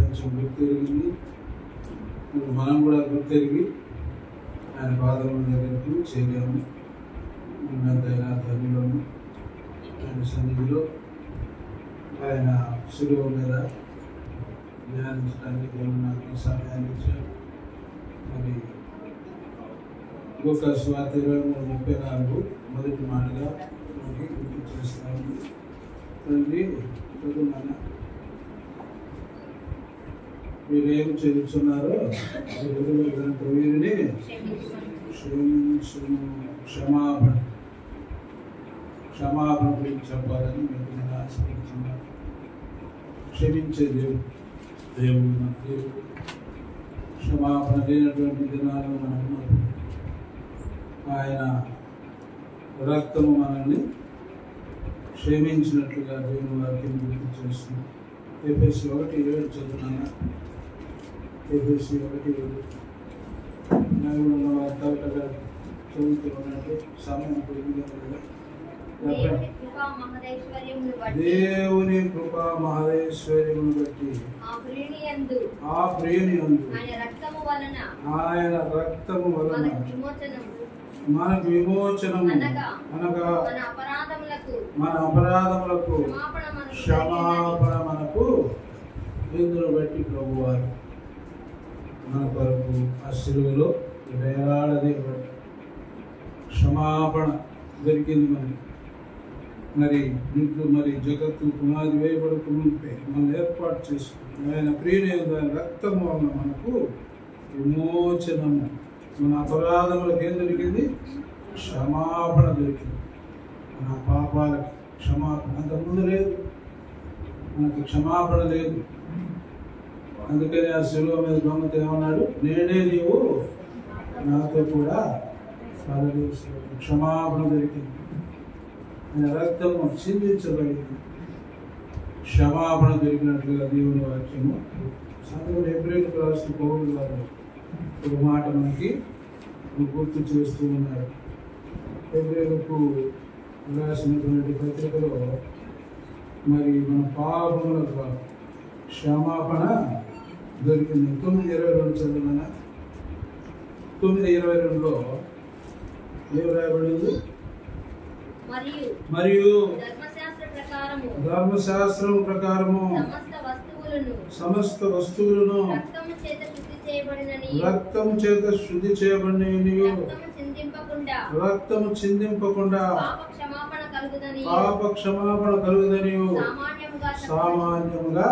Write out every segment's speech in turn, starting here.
ప్రపంచం గుర్తెరిగింది. మనం కూడా గుర్తెరిగి ఆయన పాదముల దగ్గరకు చేరాము. ఉన్నతైన ధన్యులము. ఆయన సన్నిధిలో ఆయన శిలువ మీద ధ్యానించడానికి దేవుడు నాకు సమయాన్ని ఇచ్చాడు. మరి లూకా సువార్త 23:34 మొదటి మాటగా గుర్తు చేస్తాను. తండ్రి చదువునా, మీరేం చదువుతున్నారో వీరిని క్షమాపణ గురించి చెప్పాలని మీకు నేను ఆశిస్తున్నాను. క్షమించే దేవుడు మన దేవుడు. క్షమాపణ లేనటువంటి దినాలు మనం ఆయన రక్తము మనల్ని క్షమించినట్లుగా దేవుని వాక్యం గుర్తు చేస్తున్నాం. ఎఫెసీ 1:7 చదువుతున్నాను. ఎఫెసీ 1:7 నలుగురు వార్తగా చదువుతూ ఉన్నట్టు సమయం పొడిగిగా దేవుని కృపా మహదేశ్వర్యమును బట్టి ఆ ప్రియునియందు ఆయన రక్తము వలన మనకు విమోచనము అనగా మన అపరాధములకు క్షమాపణ మనకు ఎందును బట్టి ప్రభువారు మన కొరకు ఆ శిలువలో వేలాడదీయబడి క్షమాపణ దొరికింది మనకి. మరి జగత్తు పునాది వేయబడకు ముందే మనం ఏర్పాటు చేసుకుంటాం. ఆయన ప్రియుని రక్తము వలన మనకు విమోచనము, మన అపరాధములకు ఏం దొరికింది? క్షమాపణ దొరికింది. మన పాపాలకి క్షమాపణ అంతకుముందు లేదు, మనకు క్షమాపణ లేదు. అందుకని ఆ శిలువ మీద దొంగతో ఏమన్నాడు? నేనే నీవు నాతో కూడా క్షమాపణ దొరికింది. ఆయన రక్తము చిందించబడింది, క్షమాపణ దొరికినట్లుగా దేవుని వాక్యము సంగతి ఎబ్రేయులకు రాసిన పౌలు గారు ఒక మాట మనకి గుర్తు చేస్తూ ఉన్నారు. ఎబ్రేయులకు రాసినటువంటి పత్రికలో మరి మన పాపములకు క్షమాపణ దొరికింది. 9:22 చదువున 9:22లో ఏం రాయబడింది? మరియు ధర్మశాస్త్రం ప్రకారము సమస్త వస్తువులను రక్తము చేత శుద్ధి చేయబడినవి, రక్తము చిందింపకుండా పాప క్షమాపణ కలుగుదని సామాన్యముగా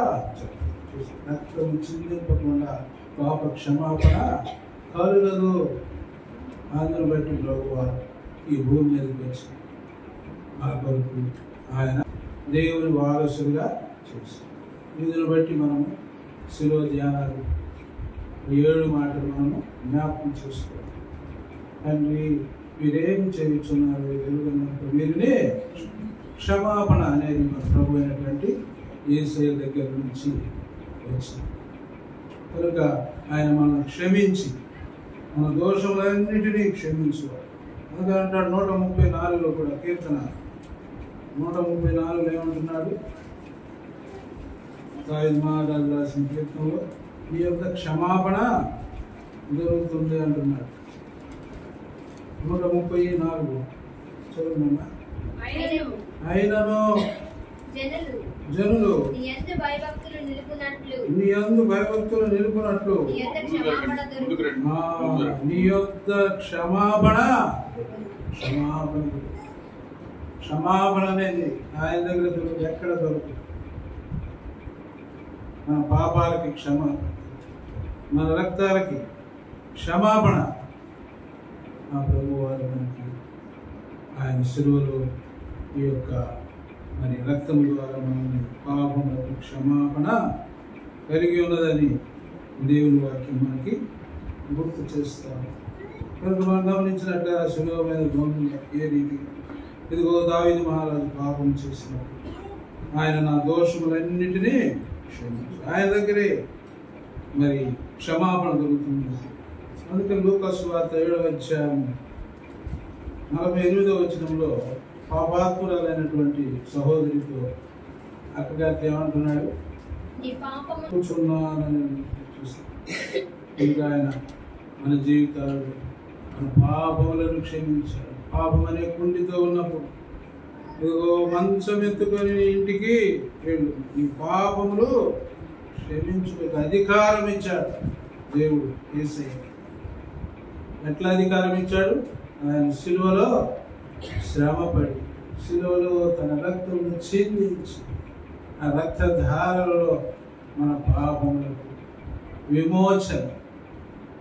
రక్తము చిందింపకుండా పాప క్షమాపణ కలుగదు. అందును బట్టి ప్రభువారు ఈ భూమి మీదకి వచ్చి మన కొరకు ఆయన దేవుని వారసులుగా చేశారు. ఇందును బట్టి మనము శిలువ ధ్యానాలు 7 మాటలు మనము జ్ఞాపకం చేసుకోవాలి. తండ్రి మీరేం చేయుచున్నారు ఎరుగనప్పుడు వీరిని క్షమాపణ అనేది మన ప్రభు అయినటువంటి యేసయ్య దగ్గర నుంచి వచ్చింది కనుక ఆయన మనం క్షమించి మన దోషములన్నిటినీ క్షమించుకోవాలి. అందుకని అంటాడు 134లో కూడా కీర్తన 134 ఏమంటున్నాడు? దావీదు మహారాజు రాసిన కీర్తనలో ఈ యొక్క క్షమాపణ దొరుకుతుంది అంటున్నాడు. 134 చదువునమ్మా. అయినను జనులు నీ యందు భయభక్తులు నిలుపునట్లు నీ యొద్ద క్షమాపణ అనేది ఆయన దగ్గర దొరుకుతుంది. ఎక్కడ దొరుకుతుంది? మన పాపాలకి క్షమ, మన రక్తాలకి క్షమాపణ ఆ ప్రభు వారు మనకి ఆయన శిలువలో ఈ యొక్క మరి రక్తం ద్వారా మనల్ని పాపములకు క్షమాపణ కలిగి ఉన్నదని దేవుని వాక్యం మనకి గుర్తు చేస్తాము. కనుక మనం గమనించినట్లే ఆ శిలువ మీద దొంగ ఏ రీతి ఇదిగో దావీదు మహారాజు పాపం చేసినప్పుడు ఆయన నా దోషములన్నిటినీ క్షమించు, ఆయన దగ్గరే మరి క్షమాపణ దొరుకుతుంది. అందుకని లూకా సువార్త 7:48 పాపాత్మురాలైనటువంటి సహోదరితో అక్కగారికి ఏమంటున్నాడు? కూర్చున్నానని చూసి ఇంకా ఆయన మన జీవితాలు మన పాపములను క్షమించాడు. పాపం అనే కుండితో ఉన్నప్పుడు ఇదిగో మంచం ఎత్తుకొని ఇంటికి వెళ్ళు, ఈ పాపములు క్షమించుటకు అధికారం ఇచ్చాడు దేవుడు యేసయ్య. ఎట్లా అధికారం ఇచ్చాడు? ఆయన సిలువలో శ్రమపడి సిలువలో తన రక్తమును చిందించి ఆ రక్తధారలలో మన పాపములకు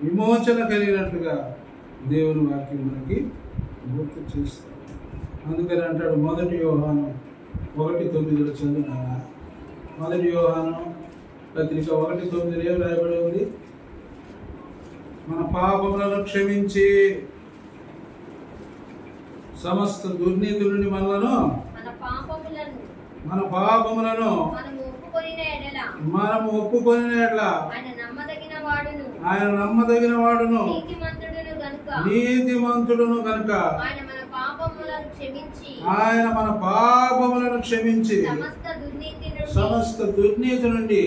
విమోచన కలిగినట్టుగా దేవుని వాక్యం మనకి గుర్తు చేస్తాడు. అందుకని అంటాడు 1 యోహాను 1:9 చదువునా. 1 యోహాను పత్రిక 1:9 ఏం రాయబడి ఉంది? మన పాపములను క్షమించి సమస్త దుర్నీతి నుండి మనలను మన పాపములను మనము ఒప్పుకొనిన ఎడల ఆయన నమ్మదగిన వాడును నీతిమంతుడును గనుక ఆయన మన పాపములను క్షమించి సమస్త దుర్నీతి నుండి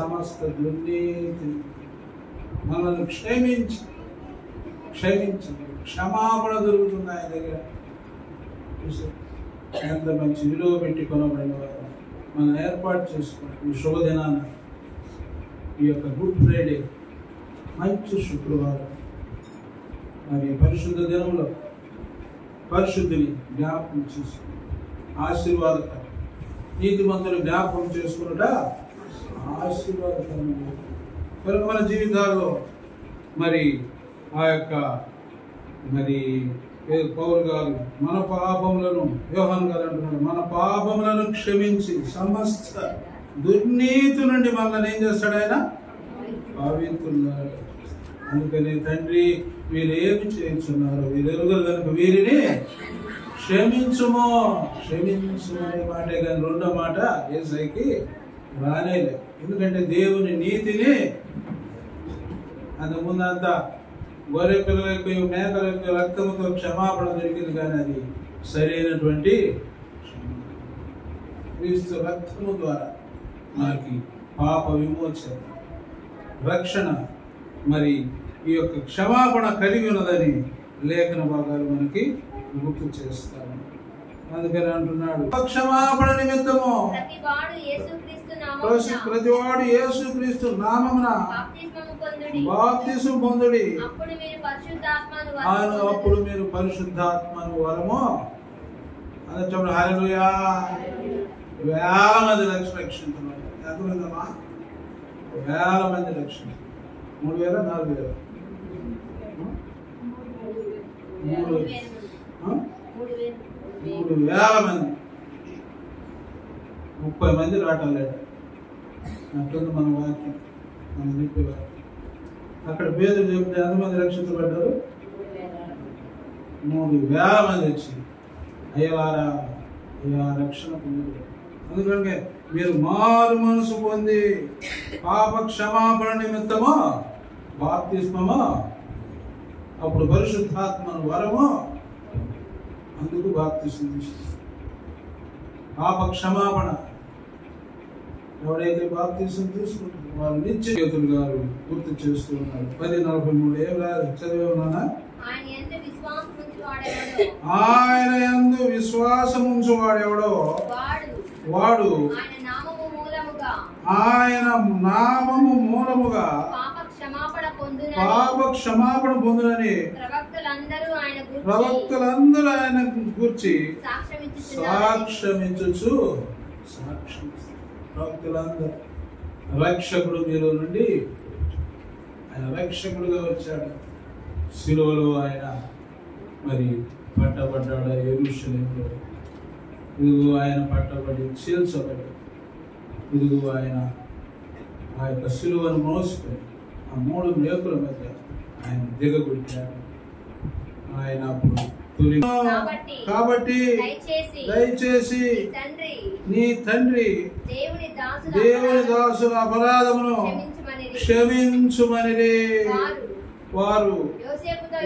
సమస్త దుర్నీతి మనల్ని క్షమించి క్షమాపణ దొరుకుతుంది ఆయన దగ్గర. ఎంత మంచి విలువ పెట్టి కొనబడిన వారు మనం ఏర్పాటు చేసుకున్నాం. ఈ శుభదినాన ఈ యొక్క గుడ్ ఫ్రైడే మంచి శుక్రవారం మరి పరిశుద్ధ దినంలో పరిశుద్ధిని జ్ఞాపకం చేసుకుని ఆశీర్వాదకరం నీతిమంతులు జ్ఞాపకం చేసుకున్నట ఆశీర్వాదకరం. కనుక మన జీవితాల్లో మరి ఆ యొక్క మరి పౌలు గారు మన పాపములను యోహాను గారు అంటున్నాడు మన పాపములను క్షమించి సమస్త దుర్నీతి నుండి మనల్ని ఏం చేస్తాడు? ఆయన పవిత్రున్నాడు. అందుకని తండ్రి వీరు ఏమి చేయించున్నారు వీరు ఎరుగరు కనుక వీరిని క్షమించుము అనే మాటే కానీ రెండో మాట యేసయ్యకి రానేలే. ఎందుకంటే దేవుని నీతిని అంతకుముందు అంతా గొర్రె పిల్లల యొక్క మేకల యొక్క రక్తంతో క్షమాపణ దొరికింది, కానీ అది సరైనటువంటి క్రీస్తు రక్తము ద్వారా మనకి పాప విమోచన రక్షణ మరి ఈ యొక్క క్షమాపణ కలిగి ఉన్నదని లేఖన భాగాలు మనకి గుర్తు చేస్తాము. అందుకని అంటున్నాడు క్షమాపణ నిమిత్తము ప్రతివాడు యేసుక్రీస్తు నామమున బాప్తిసం పొందుడి అప్పుడు మీరు పరిశుద్ధాత్మను వరము అని హల్లెలూయా. వేల మంది రక్షించున్నారు. ఎంతమందమ్మా? 1000 మంది రక్షణ. 3000 4000 3,000 మంది 30 మంది రావట్లేదు. అంటుంది మన వాక్యం, మన చెప్పే వాక్యం. అక్కడ పేదలు చెప్తే ఎంతమంది రక్షించబడ్డారు? 3,000 మంది వచ్చి అయ్యవారా రక్షణ పొందారు. అందుకని మీరు మారు మనసు పొంది పాప క్షమాపణ నిమిత్తమో బాప్తిస్మమో అప్పుడు పరిశుద్ధాత్మను వరము అందుకు బాప్తిస్మం తీసుకుంటారు. పాప క్షమాపణ ఎవడైతే బాప్తిస్మం తీసుకుంటారో వారు నిత్య యోధులు గారు గుర్తు చేస్తూ ఉన్నారు. 10:43 ఏం రాదు చదివేమన్నా? ఆయన యందు విశ్వాసముంచు వాడెవడో వాడు ఆయన నామము మూలముగా పాప క్షమాపణ పొందునని ప్రవక్తలందరూ ఆయన గూర్చి సాక్ష్యమిచ్చుచు ప్రవక్తలందరూ రక్షకుడు మీలో నుండి ఆయన రక్షకుడుగా వచ్చాడు. సిలువలో ఆయన మరి పట్టబడ్డాడు యెరూషలేములో. ఇదిగో ఆయన పట్టబడి చీల్చబడి ఇదిగో ఆయన ఆ యొక్క సిలువను మోసుకొని ఆ 3 మేకుల మధ్య ఆయన దిగగొట్టాడు. ఆయన అప్పుడు కాబట్టి దయచేసి నీ తండ్రి దేవుని దాసుల అపరాధమును క్షమించుమని వారు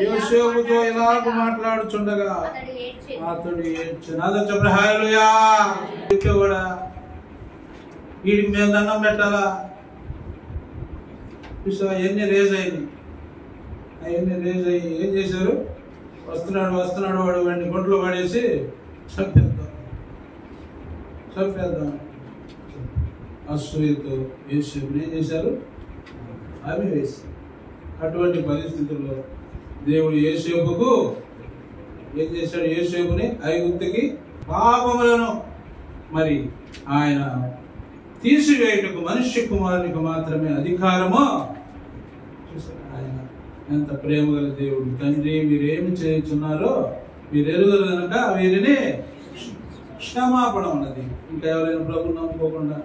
యోసేపుతో ఇలాగ మాట్లాడుచుండగా అతడు ఏడ్చెను. హల్లెలూయా. వీడికి మేము దండం పెట్టాలా? అవన్నీ రేజ్ అయింది. అవన్నీ రేజ్ అయ్యి ఏం చేశారు? వస్తున్నాడు వాడు వాడిని గుంటలో పడేసి చంపేద్దాం అసూయతో యోసేపుని ఏం చేశారు? ఆపివేసి. అటువంటి పరిస్థితుల్లో దేవుడు యోసేపుకు ఏం చేశాడు? యోసేపుని ఐగుప్తుకి పాపములను మరి ఆయన తీసివేయుటకు మనుష్య కుమారునికి మాత్రమే అధికారము. ఆయన ఎంత ప్రేమ గల దేవుడు. తండ్రి, మీరేమి చేయుచున్నారో మీరు ఎరుగరు కనుక వీరిని క్షమాపణ ఉన్నది. ఇంకా ఎవరైనా ప్రభుని నమ్ముకోకుండా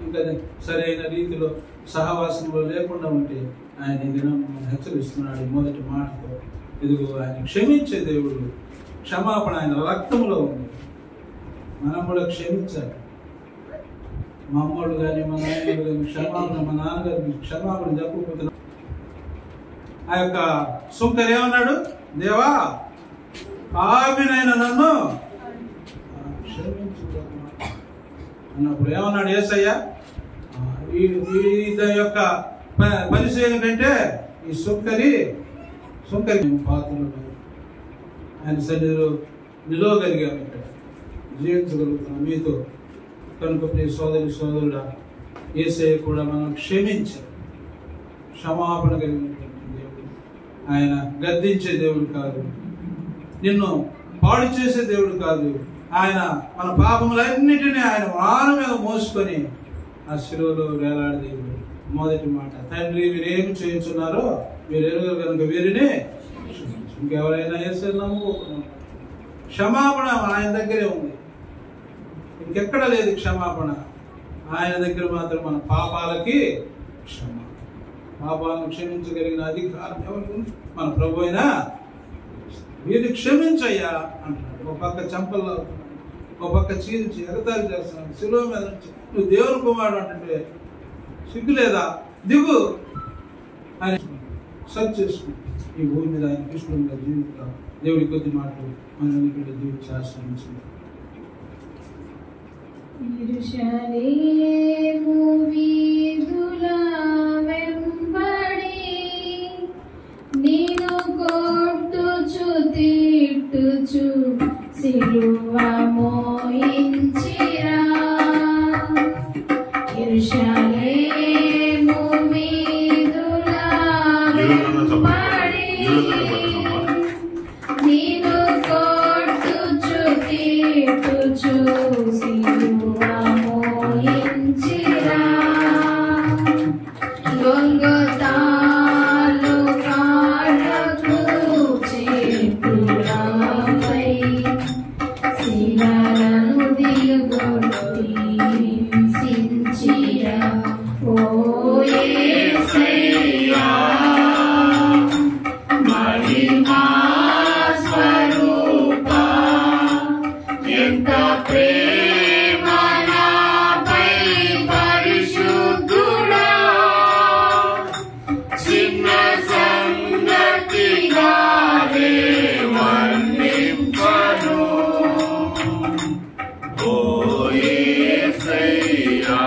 ఇంకా సరైన రీతిలో సహవాసంలో లేకుండా ఉంటే ఆయన ఈ దినం హెచ్చరిస్తున్నాడు మొదటి మాటతో. ఇదిగో ఆయన క్షమించే దేవుడు. క్షమాపణ ఆయన రక్తంలో ఉంది. మనం కూడా క్షమించాలి. మా అమ్మోళ్ళు కానీ మా నాయనలు కానీ క్షమాపణ, మా నాన్నగారికి క్షమాపణ చెప్పకపోతే ఆ యొక్క సుంకర్ ఏమన్నాడు? దేవా, పాపినైన నన్ను క్షమించు అన్నప్పుడు ఏమన్నాడు యేసయ్య? ఈ యొక్క పరిశీలన కంటే ఈ సుంకరి పాత్రలు ఆయన సన్నిధిలో నిలవగలిగాము, ఇక్కడ జీవించగలుగుతున్నాం మీతో. కనుక ప్రియ సోదరుడా, యేసయ్య కూడా మనం క్షమించాం. క్షమాపణ కలిగినటువంటి దేవుడు. ఆయన గద్దించే దేవుడు కాదు, నిన్ను పాడు చేసే దేవుడు కాదు. ఆయన మన పాపములన్నిటినీ ఆయన వారం మీద మోసుకొని ఆ శిలువలో వేలాడే దేవుడు. మొదటి మాట, తండ్రి మీరేమి చేయించున్నారో మీరు ఎరుగరు కనుక వీరిని. ఇంకెవరైనా యేసయ్య నమ్ముకోకుండా క్షమాపణ ఆయన దగ్గరే ఉంది, ఇంకెక్కడ లేదు క్షమాపణ. ఆయన దగ్గర మాత్రం మన పాపాలకి పాపాలను క్షమించగలిగిన అధికారం ఎవరు? మన ప్రభు అయినా వీరిని క్షమించయ్యా అంటున్నాడు. ఒక పక్క చంపల్లో అవుతున్నాడు, ఒక పక్క చీల్చి ఎగతాళి చేస్తున్నాడు. శిలువ మీద నువ్వు దేవుని కుమారుడు అంటే సిగ్గు లేదా? దిగు అని సర్చ్ చేసుకుంటూ ఈ భూమి మీద ఆయన కృష్ణుడిగా జీవితం. దేవుడి కొద్ది మాటలు మనం ఇక్కడ జీవించి ఆశ్రయించింది. యెరూషలేము వీధుల వెంబడి నిన్ను కొట్టుచు తిట్టుచు సిలువ మోయించిరా. యెరూషలేము వీధుల వెంబడి నిన్ను కొట్టుచు తిట్టుచు సిలువ మోయించిరా. గొల్గొతాలో కాళ్ళకు చేతులపై శిలలను దిగొట్టి హింసించిరా. ఓ యేసయ్యా, మహిమా స్వరూపా, ఎంత ప్రేమ నాపై పరిశుద్ధుడా, చిన్న సంగతిగా వర్ణింపను. ఓ యేసయ్యా,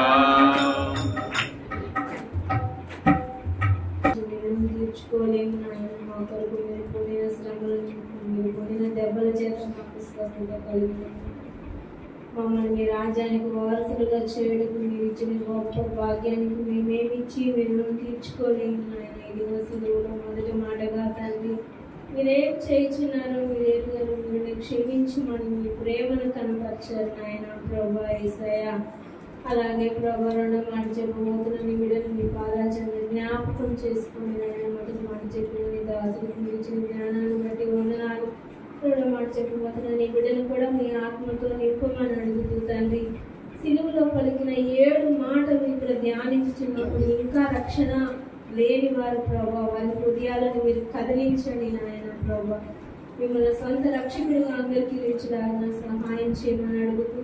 తీర్చుకోలేము నాయన. మా కొరకు మీరు పొందిన శ్రమలను, మీరు పొందిన దెబ్బల చేత మాకు స్వస్థత కలిగింది. మమ్మల్ని మీ రాజ్యానికి వారసులుగా చేయడానికి మీరు ఇచ్చిన గొప్ప భాగ్యానికి మేమేమిచ్చి మీరు తీర్చుకోలేము నాయన. ఇది వసూలులో మొదటి మాటగా తండ్రి, మీరేం చేయించున్నారో మీరు ఎరుగరు, మీరు క్షమించమని మీ ప్రేమను కనపరిచారు నాయన. ప్రభా యేసయ్య, అలాగే ప్రభా రెండో మాట చెప్పబోతున్న మీ బిడ్డలు మీ పాదాచరణ జ్ఞాపకం చేసుకుని నాయన. మొదటి మాట చెప్పిన నీ దాసులకు మీరు ఇచ్చిన జ్ఞానాన్ని బట్టి వందనాలు. రెండో మాట చెప్పబోతున్న నీ బిడ్డను కూడా మీ ఆత్మతో నింపమని అడుగుతూ తండ్రి, సిలువలో పలికిన 7 మాటలు ఇక్కడ ధ్యానించుతున్నప్పుడు ఇంకా రక్షణ లేని వారు ప్రభా, వారి హృదయాలను మీరు కదిలించండి నాయన. ప్రభా, మిమ్మల్ని సొంత రక్షకుడిగా అందరికీ రుచిలాగా సహాయం చేయమని అడుగుతూ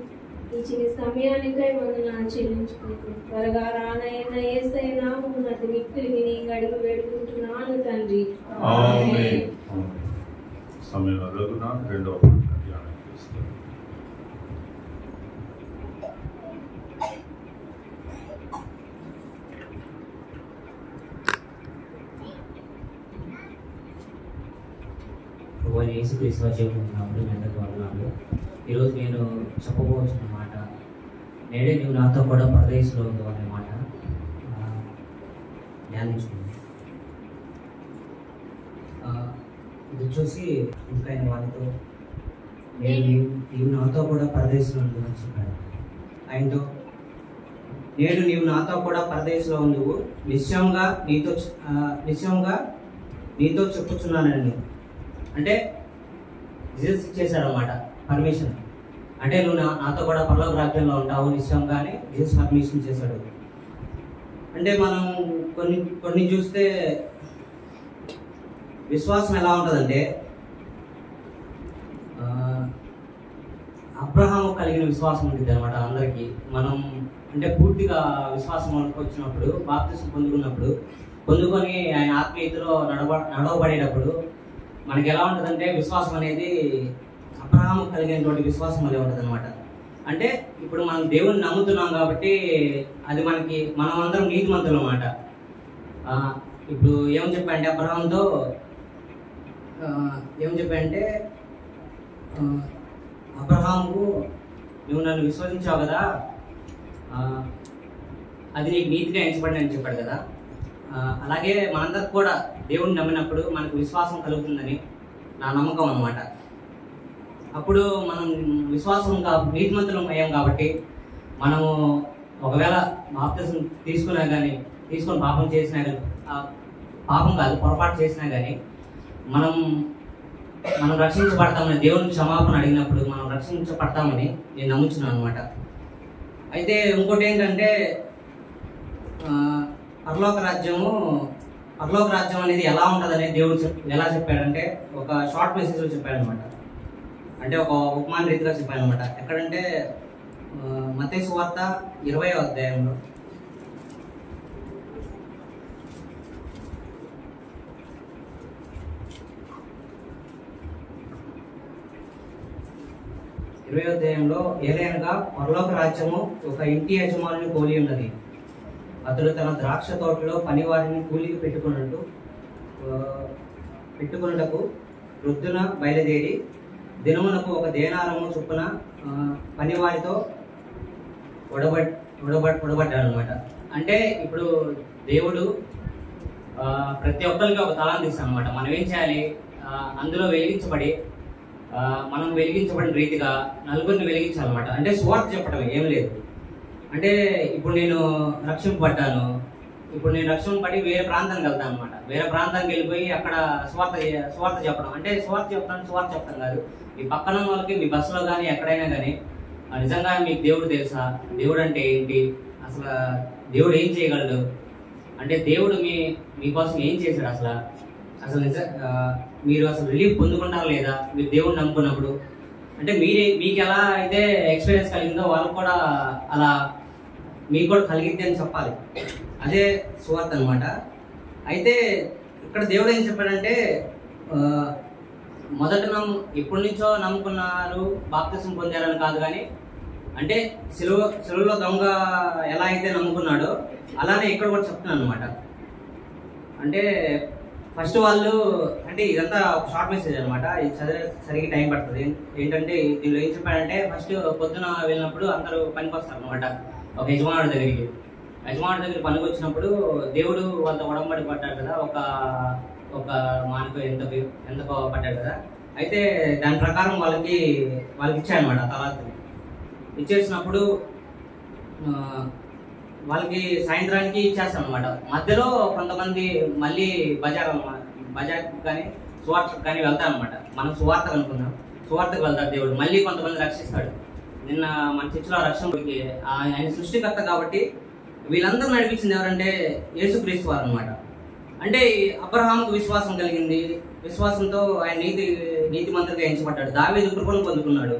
ఇచ్చిన సమయానికై వందనాలు చెల్లించుకుంటూ త్వరగా రానైన యేసయ్య నామమున అతి వ్యక్తులు విని అడిగి వేడుకుంటున్నాను తండ్రి. ఆమేన్. సమయం అదొకన రెండవ ధ్యానం చేస్తాం. ప్రభు అని యేసుక్రీస్తు చెప్పుకుంటున్నప్పుడు మీ అందరికీ వందనాలు. ఈరోజు నేను చెప్పబోతున్న మాట, నేడే నీవు నాతో కూడా పరదేశంలో ఉందో అనే మాట ధ్యానించుకుంది. ఇది చూసి ఇంకా ఆయన వాళ్ళతో నీవు నాతో కూడా పరదేశంలో ఉందో అని చెప్పాడు. ఆయనతో నేడు నీవు నాతో కూడా పరదేశంలో ఉందువు, నిశ్చయంగా నీతో చెప్పుచున్నానని. అంటే జీసస్ ఇచ్చేశాడనమాట పర్మిషన్. అంటే నువ్వు నాతో కూడా పరలోక రాజ్యంలో ఉంటావు నిశ్చయంగా అని జీసస్ పర్మిషన్ చేశాడు. అంటే మనం కొన్ని చూస్తే విశ్వాసం ఎలా ఉంటుందంటే, అబ్రహాము కలిగిన విశ్వాసం ఉంటుంది అనమాట అందరికీ. మనం అంటే పూర్తిగా విశ్వాసం వచ్చినప్పుడు, బాప్తిసం పొందుకొని ఆయన ఆత్మీయతలో నడవబడేటప్పుడు మనకి ఎలా ఉంటుందంటే, విశ్వాసం అనేది అబ్రహాము కలిగినటువంటి విశ్వాసం అనేది ఉంటుంది అనమాట. అంటే ఇప్పుడు మనం దేవుని నమ్ముతున్నాం కాబట్టి అది మనం అందరం నీతిమంతులు అన్నమాట. ఇప్పుడు ఏమని చెప్పాడంటే అబ్రహాంతో ఏమని చెప్పాడంటే, అబ్రహాముకు నువ్వు నన్ను విశ్వసించావు కదా, అది నీకు నీతిగా ఎంచబడి అని చెప్పాడు కదా. అలాగే మనందరికి కూడా దేవుడిని నమ్మినప్పుడు మనకు విశ్వాసం కలుగుతుందని నా నమ్మకం అన్నమాట. అప్పుడు మనం విశ్వాసం నీతిమంతులం అయ్యాం కాబట్టి మనము ఒకవేళ బాప్తిసం తీసుకొని పాపం చేసినా కానీ, పాపం కాదు పొరపాటు చేసినా కానీ మనం రక్షించబడతామని, దేవుని క్షమాపణ అడిగినప్పుడు మనం రక్షించబడతామని నేను నమ్ముచున్నాను అనమాట. అయితే ఇంకోటి ఏంటంటే, పరలోక రాజ్యం అనేది ఎలా ఉంటుంది అనేది దేవుడు ఎలా చెప్పాడంటే ఒక షార్ట్ మెసేజ్లో చెప్పాడు అనమాట. అంటే ఒక ఉపమాన రీతిగా చెప్పాడు అనమాట. ఎక్కడంటే మత్తయి సువార్త 20వ అధ్యాయంలో 20వ అధ్యాయంలో ఏలయనగా పరలోక రాజ్యము ఒక ఇంటి యజమానిని పోలి ఉన్నది. అతడు తన ద్రాక్ష తోటలో పనివారిని కూలికి పెట్టుకున్నటకు వృద్ధున బయలుదేరి దినమునకు ఒక దేనారము చొప్పున పనివారితో ఒడబడ్డాడు అనమాట. అంటే ఇప్పుడు దేవుడు ప్రతి ఒక్కరికి ఒక తలాంతి ఇస్తాడు అనమాట. మనం ఏం చేయాలి, అందులో మనం వెలిగించబడిన రీతిగా నలుగురిని వెలిగించాలన్నమాట. అంటే సువార్త చెప్పడం ఏం లేదు. అంటే ఇప్పుడు నేను రక్షింపబడ్డాను, ఇప్పుడు నేను రక్షింపబడి వేరే ప్రాంతానికి వెళ్తాను అనమాట. వేరే ప్రాంతానికి వెళ్ళిపోయి అక్కడ సువార్త చెప్పడం. అంటే సువార్త చెప్తాను కాదు, మీ పక్కన వాళ్ళకి మీ బస్సులో కానీ ఎక్కడైనా కానీ నిజంగా మీకు దేవుడు తెలుసా, దేవుడు అంటే ఏంటి, అసలు దేవుడు ఏం చేయగలడు, అంటే దేవుడు మీకోసం ఏం చేశాడు, అసలు మీరు అసలు రిలీఫ్ పొందుకుంటారా లేదా మీరు దేవుడిని నమ్ముకున్నప్పుడు. అంటే మీకు ఎలా అయితే ఎక్స్పీరియన్స్ కలిగిందో వాళ్ళకు కూడా అలా మీకు కూడా కలిగిద్ది అని చెప్పాలి. అదే సువార్త అనమాట. అయితే ఇక్కడ దేవుడు ఏం చెప్పాడంటే, మొదట ఎప్పటి నుంచో నమ్ముకున్నారు, బాప్తిసం పొందారని కాదు కానీ, అంటే సిలువలో దొంగ ఎలా అయితే నమ్ముకున్నాడో అలానే ఇక్కడ కూడా చెప్తున్నాను అనమాట. అంటే ఫస్ట్ వాళ్ళు, అంటే ఇదంతా ఒక షార్ట్ మెసేజ్ అనమాట, ఇది సరిగ్గా టైం పడుతుంది. ఏంటంటే దీనిలో ఏం చెప్పాడంటే, ఫస్ట్ పొద్దున వెళ్ళినప్పుడు అందరూ పనికి వస్తారు అనమాట ఒక యజమానుడి దగ్గరికి. యజమానుడి దగ్గర పనికి వచ్చినప్పుడు దేవుడు వాళ్ళతో ఉడంబడి పడ్డాడు కదా, ఒక మానకు ఎంతకో పడ్డాడు కదా. అయితే దాని ప్రకారం వాళ్ళకి ఇచ్చాయన్నమాట తలాంతులు. ఇచ్చేసినప్పుడు వాళ్ళకి సాయంత్రానికి ఇచ్చేస్తాం అనమాట. మధ్యలో కొంతమంది మళ్ళీ బజార్ కానీ సువార్తకు కానీ వెళ్తారు అనమాట. మనం సువార్తకు అనుకున్నాం, సువార్తకు వెళ్తాడు దేవుడు, మళ్ళీ కొంతమంది రక్షిస్తాడు. నిన్న మన చర్చిలో రక్షణకి ఆయన సృష్టికర్త కాబట్టి వీళ్ళందరూ నడిపించింది ఎవరంటే యేసుక్రీస్తు వారు అనమాట. అంటే అబ్రహాముకు విశ్వాసం కలిగింది, విశ్వాసంతో ఆయన నీతిమంతుడిగా ఎంచబడ్డాడు. దావీదు కృపను పొందుకున్నాడు,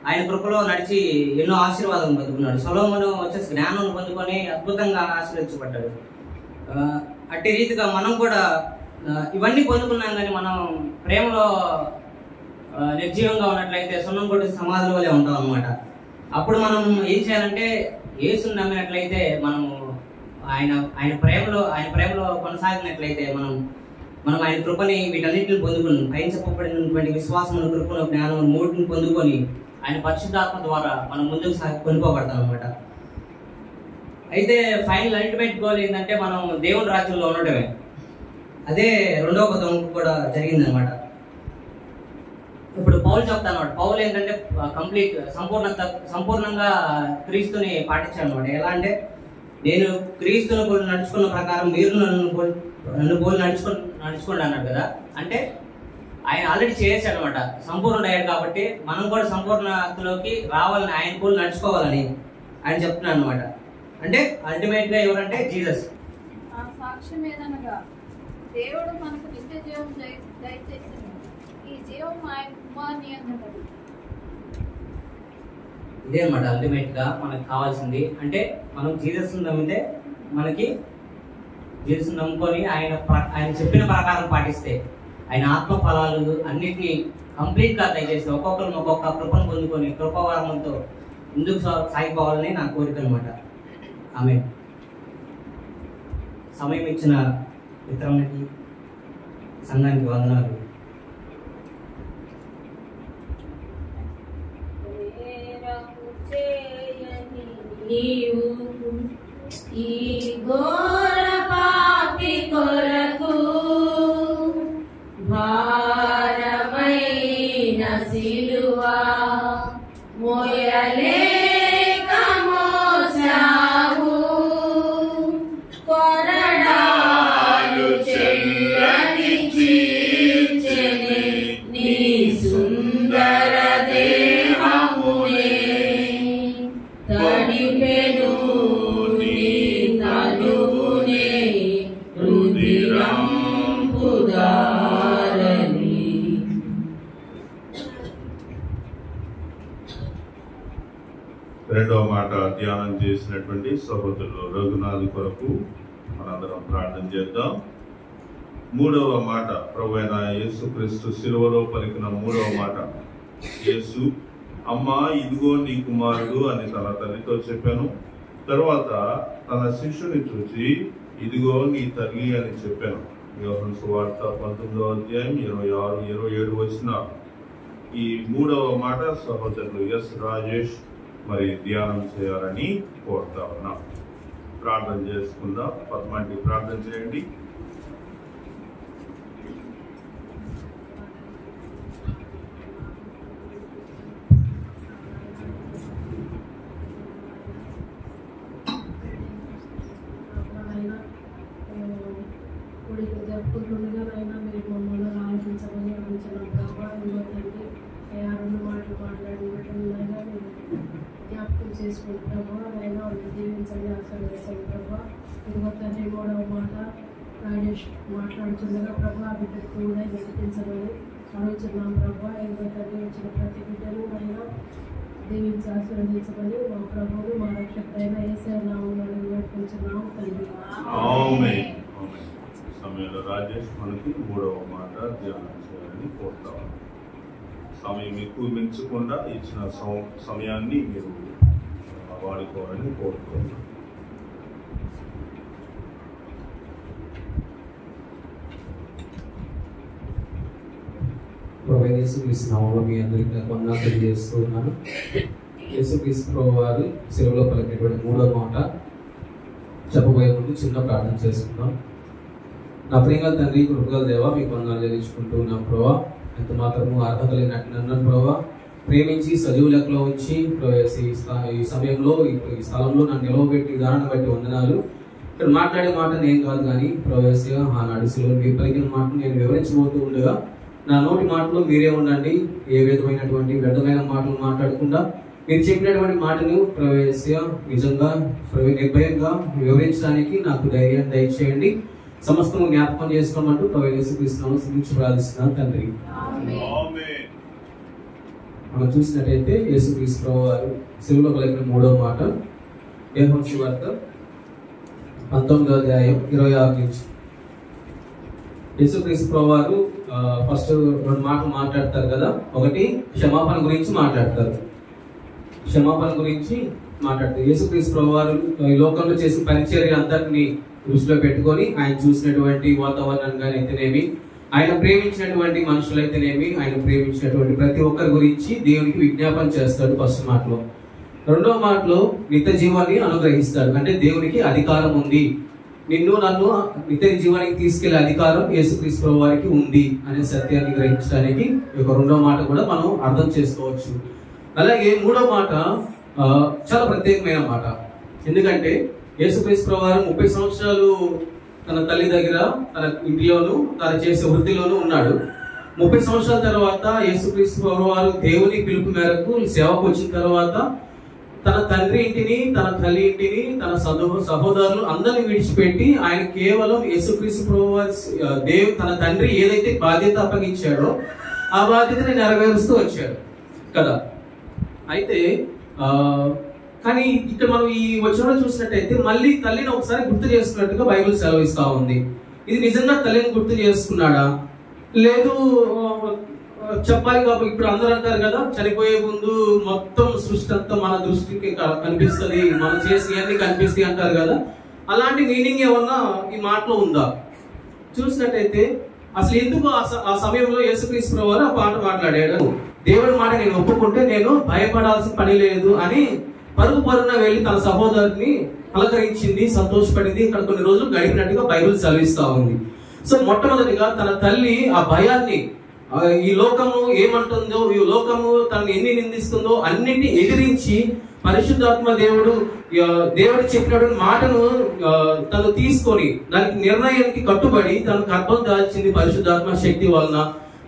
ఆయన కృపలో నడిచి ఎన్నో ఆశీర్వాదాలను పొందుకున్నాడు. సొలొమోను వచ్చేసి జ్ఞానం పొందుకొని అద్భుతంగా ఆశీర్వదించబడ్డాడు. అట్టి రీతిగా మనం కూడా ఇవన్నీ పొందుకున్నాం, కానీ మనం ప్రేమలో నిర్జీవంగా ఉన్నట్లయితే సున్నం కొట్టి సమాధుల వల్లే ఉంటాం అనమాట. అప్పుడు మనం ఏం చేయాలంటే, యేసుని నమ్మినట్లయితే మనము ఆయన ప్రేమలో కొనసాగినట్లయితే మనం మనం ఆయన కృపని వీటన్నిటిని పొందుకుని పైన చెప్పబడినటువంటి విశ్వాసమును, కృపను, జ్ఞానం మూటిని పొందుకొని ఆయన పరిశుద్ధాత్మ ద్వారా మనం ముందుకు కొనుక్కోబడతాం అనమాట. అయితే ఫైనల్ అల్టిమేట్ గోల్ ఏంటంటే మనం దేవుని రాజ్యంలో ఉండటమే. అదే రెండవ పదం కూడా జరిగిందనమాట. ఇప్పుడు పౌలు చెప్తాను అనమాట. పౌలు ఏంటంటే కంప్లీట్ సంపూర్ణంగా క్రీస్తుని పాటించాను అనమాట. ఎలా అంటే, నేను క్రీస్తుని పోలి నడుచుకున్న ప్రకారం మీరు నన్ను పోలి నడుచుకోండి అన్నాడు కదా. అంటే ఆయన ఆల్రెడీ చేశాడు అనమాట, సంపూర్ణుడు అయ్యాడు. కాబట్టి మనం కూడా సంపూర్ణతలోకి రావాలని, ఆయన పోలి నడుచుకోవాలని ఆయన చెప్తున్నాడు అనమాట. అంటే అల్టిమేట్ గా ఎవరంటే జీసస్. ఆ సాక్ష్యం ఏదనగా, దేవుడు మనకు నిత్య జీవం దయచేసిన ఈ జీవం ఆయన కుమారుని అన్నది. ఇదే అనమాట అల్టిమేట్ గా మనకు కావాల్సింది. అంటే మనం జీసస్ నమ్మితే, మనకి జీసస్ నమ్ముకొని ఆయన చెప్పిన ప్రకారం పాటిస్తే, ఆయన ఆత్మ ఫలాలు అన్నిటినీ కంప్లీట్ గా దయచేసి ఒక్కొక్కరిని ఒక్కొక్క కృపను పొందుకొని కృపావరములతో ముందుకు సాగిపోవాలని నా కోరిక అనమాట. ఆమె సమయం ఇచ్చిన మిత్రులకి, సంఘానికి వందనాలు. నీవు ఈ ఘోర పాపి కొరకు భారమైన సిలువ మోయలేక మోసావు, కొరడాలు చెల్లని చీల్చెని నీ సుందర దేహమునే, తడిపెను నీ తనువునే రుధిరంపు దారని. రెండవ మాట ధ్యానం చేసినటువంటి సహోదరులు రఘునాథ్ కొరకు మనందరం ప్రార్థన చేద్దాం. మూడవ మాట ప్రభువైన యేసుక్రీస్తు శిలువలో పలికిన మూడవ మాట, యేసు అమ్మా ఇదిగో నీ కుమారుడు అని తన తల్లితో చెప్పాను. తర్వాత తన శిష్యుని చూసి ఇదిగో నీ తల్లి అని చెప్పాను. యోహాను సువార్త 19వ అధ్యాయం 26-27 వచ్చిన ఈ మూడవ మాట సహోదరులు ఎస్ రాజేష్ మరి ధ్యానం చేయాలని కోరుతా ఉన్నాం. ప్రార్థన చేసుకుందాం. పద్మాంటి ప్రార్థన చేయండి. జరుపుకుంటుండగానైనా మీరు మమ్మల్ని ఆలోచించమని అడుగుతున్నాం ప్రభావ. ఇదిగో తండ్రి, అయ్యా రెండు మాటలు మాట్లాడినట్లయినా మీరు జ్ఞాపకం చేసుకుని ప్రభావ, అయినా దీవించండి, ఆశీర్వదించండి ప్రభావ. ఇదిగో తండ్రి మూడవ మాట రాజేష్ మాట్లాడుతుండగా ప్రభావ బిడ్డకు కూడా నడిపించమని అడుగుతున్నాం ప్రభావ. ఇదిగో తండ్రి వచ్చిన ప్రతి బిడ్డను అయినా దీవించి ఆశీర్వదించమని మా ప్రభువును మా రక్షకుడైన యేసయ్య నామములో వేడుకుంటున్నాం తండ్రి. సమయంలో రాజేష్ మనకి మూడవ మాట ధ్యానం చేయాలని కోరుతాం. సమయం ఎక్కువ మించకుండా ఇచ్చిన సమయాన్ని మీరు వాడుకోవాలని కోరుతున్నాం. యేసుక్రీస్తు నామములో మీ అందరికీ వందనాలు తెలియజేస్తూ ఉన్నాను. యేసుక్రీస్తు ప్రభువు వారు సెలవులో పలికినటువంటి మూడవ మాట చెప్పబోయే ముందు చిన్న ప్రార్థన చేసుకుందాం. నా ప్రియమైన తండ్రి, కృపగల దేవా, మీకు వందనాలు చెల్లించుకుంటూ ఉన్నాం ప్రభావ. ఎంత మాత్రము అర్హత లేనట్టు నన్ను ప్రభావ ప్రేమించి సజీవ లెక్కలో ఉంచి ఈ సమయంలో ఈ స్థలంలో నన్ను నిలవబెట్టి విధానాన్ని బట్టి వందనాలు. ఇక్కడ మాట్లాడే మాట నేను కాదు కానీ ప్రవేశ ఆనాడు శిలువలో మీరు పలికిన మాటను నేను వివరించబోతూ ఉండగా నా నోటి మాటలో మీరే ఉండండి. ఏ విధమైనటువంటి వ్యర్థమైన మాటలు మాట్లాడకుండా మీరు చెప్పినటువంటి మాటను ప్రవేశ నిజంగా నిర్భయంగా వివరించడానికి నాకు ధైర్యాన్ని దయచేయండి. సమస్తము జ్ఞాపకం చేసుకోమంటూ ప్రభువైన యేసుక్రీస్తును స్తుతించి ప్రార్థిస్తున్నాను తండ్రి. మనం చూసినట్టయితే యేసుక్రీస్తు ప్రభువు వారు శిలువలో పలికిన మూడవ మాట యోహాను సువార్త 19వ అధ్యాయం 26 నుంచి. యేసుక్రీస్తు ప్రభువు వారు ఫస్ట్ రెండు మాటలు మాట్లాడతారు కదా. ఒకటి క్షమాపణ గురించి మాట్లాడతారు. క్షమాపణ గురించి మాట్లాడుతారు. యేసుక్రీస్తు ప్రభువారు ఈ లోకంలో చేసిన పరిచర్య అంతటిని దృష్టిలో పెట్టుకొని ఆయన చూసినటువంటి వాతావరణం కానీ అయితేనేమి, ఆయన ప్రేమించినటువంటి మనుషులైతేనేమి, ఆయన ప్రేమించినటువంటి ప్రతి ఒక్కరి గురించి దేవునికి విజ్ఞాపన చేస్తాడు ఫస్ట్ మాటలో. రెండవ మాటలో నిత్య జీవాన్ని అనుగ్రహిస్తాడు. అంటే దేవునికి అధికారం ఉంది, నిన్ను నన్ను నిత్య జీవానికి తీసుకెళ్లే అధికారం యేసుక్రీస్తు ప్రభువారికి ఉంది అనే సత్యాన్ని గ్రహించడానికి ఈ రెండవ మాట కూడా మనం అర్థం చేసుకోవచ్చు. అలాగే మూడవ మాట చాలా ప్రత్యేకమైన మాట. ఎందుకంటే యేసుక్రీస్తు ప్రభువారు 30 సంవత్సరాలు తన తల్లి దగ్గర, తన ఇంటిలోను, తను చేసే వృత్తిలోనూ ఉన్నాడు. 30 సంవత్సరాల తర్వాత యేసుక్రీస్తు ప్రభువారు దేవుని పిలుపు మేరకు సేవకు వచ్చిన తర్వాత తన తండ్రి ఇంటిని, తన తల్లి ఇంటిని, తన సహోదరులు అందరిని విడిచిపెట్టి ఆయన కేవలం యేసుక్రీస్తు ప్రభువారు తన తండ్రి ఏదైతే బాధ్యత అప్పగించాడో ఆ బాధ్యతని నెరవేరుస్తూ వచ్చాడు కదా. అయితే కానీ ఇక్కడ మనం ఈ వచనంలో చూసినట్టయితే మళ్ళీ తల్లిని ఒకసారి గుర్తు చేసుకున్నట్టుగా బైబిల్ సెలవిస్తా ఉంది. ఇది నిజంగా తల్లిని గుర్తు చేసుకున్నాడా? లేదు చెప్పాలి కాబట్టి ఇప్పుడు అందరూ అంటారు కదా, చనిపోయే ముందు మొత్తం సృష్టి అంతా మన దృష్టికి కనిపిస్తుంది, మనం చేసినవన్నీ కనిపిస్తాయి అంటారు కదా. అలాంటి మీనింగ్ ఏమన్నా ఈ మాటలో ఉందా? చూసినట్టయితే అసలు ఎందుకు ఆ సమయంలో యేసుక్రీస్తు ప్రభువారు ఆ పాట మాట్లాడాడు? దేవుడి మాట నేను ఒప్పుకుంటే నేను భయపడాల్సిన పని లేదు అని పరుగున వెళ్ళి తన సహోదరుని పలకరించింది, సంతోషపడింది, ఇక్కడ కొన్ని రోజులు గడిపినట్టుగా బైబిల్ సెలవిస్తా ఉంది. సో మొట్టమొదటిగా తన తల్లి ఆ భయాన్ని, ఈ లోకము ఏమంటుందో, ఈ లోకము తనని ఎన్ని నిందిస్తుందో అన్నింటినీ ఎదిరించి పరిశుద్ధాత్మ దేవుడు చెప్పినటువంటి మాటను తను తీసుకొని దానికి నిర్ణయానికి కట్టుబడి తనకు గర్భం దాల్చింది పరిశుద్ధాత్మ శక్తి వలన.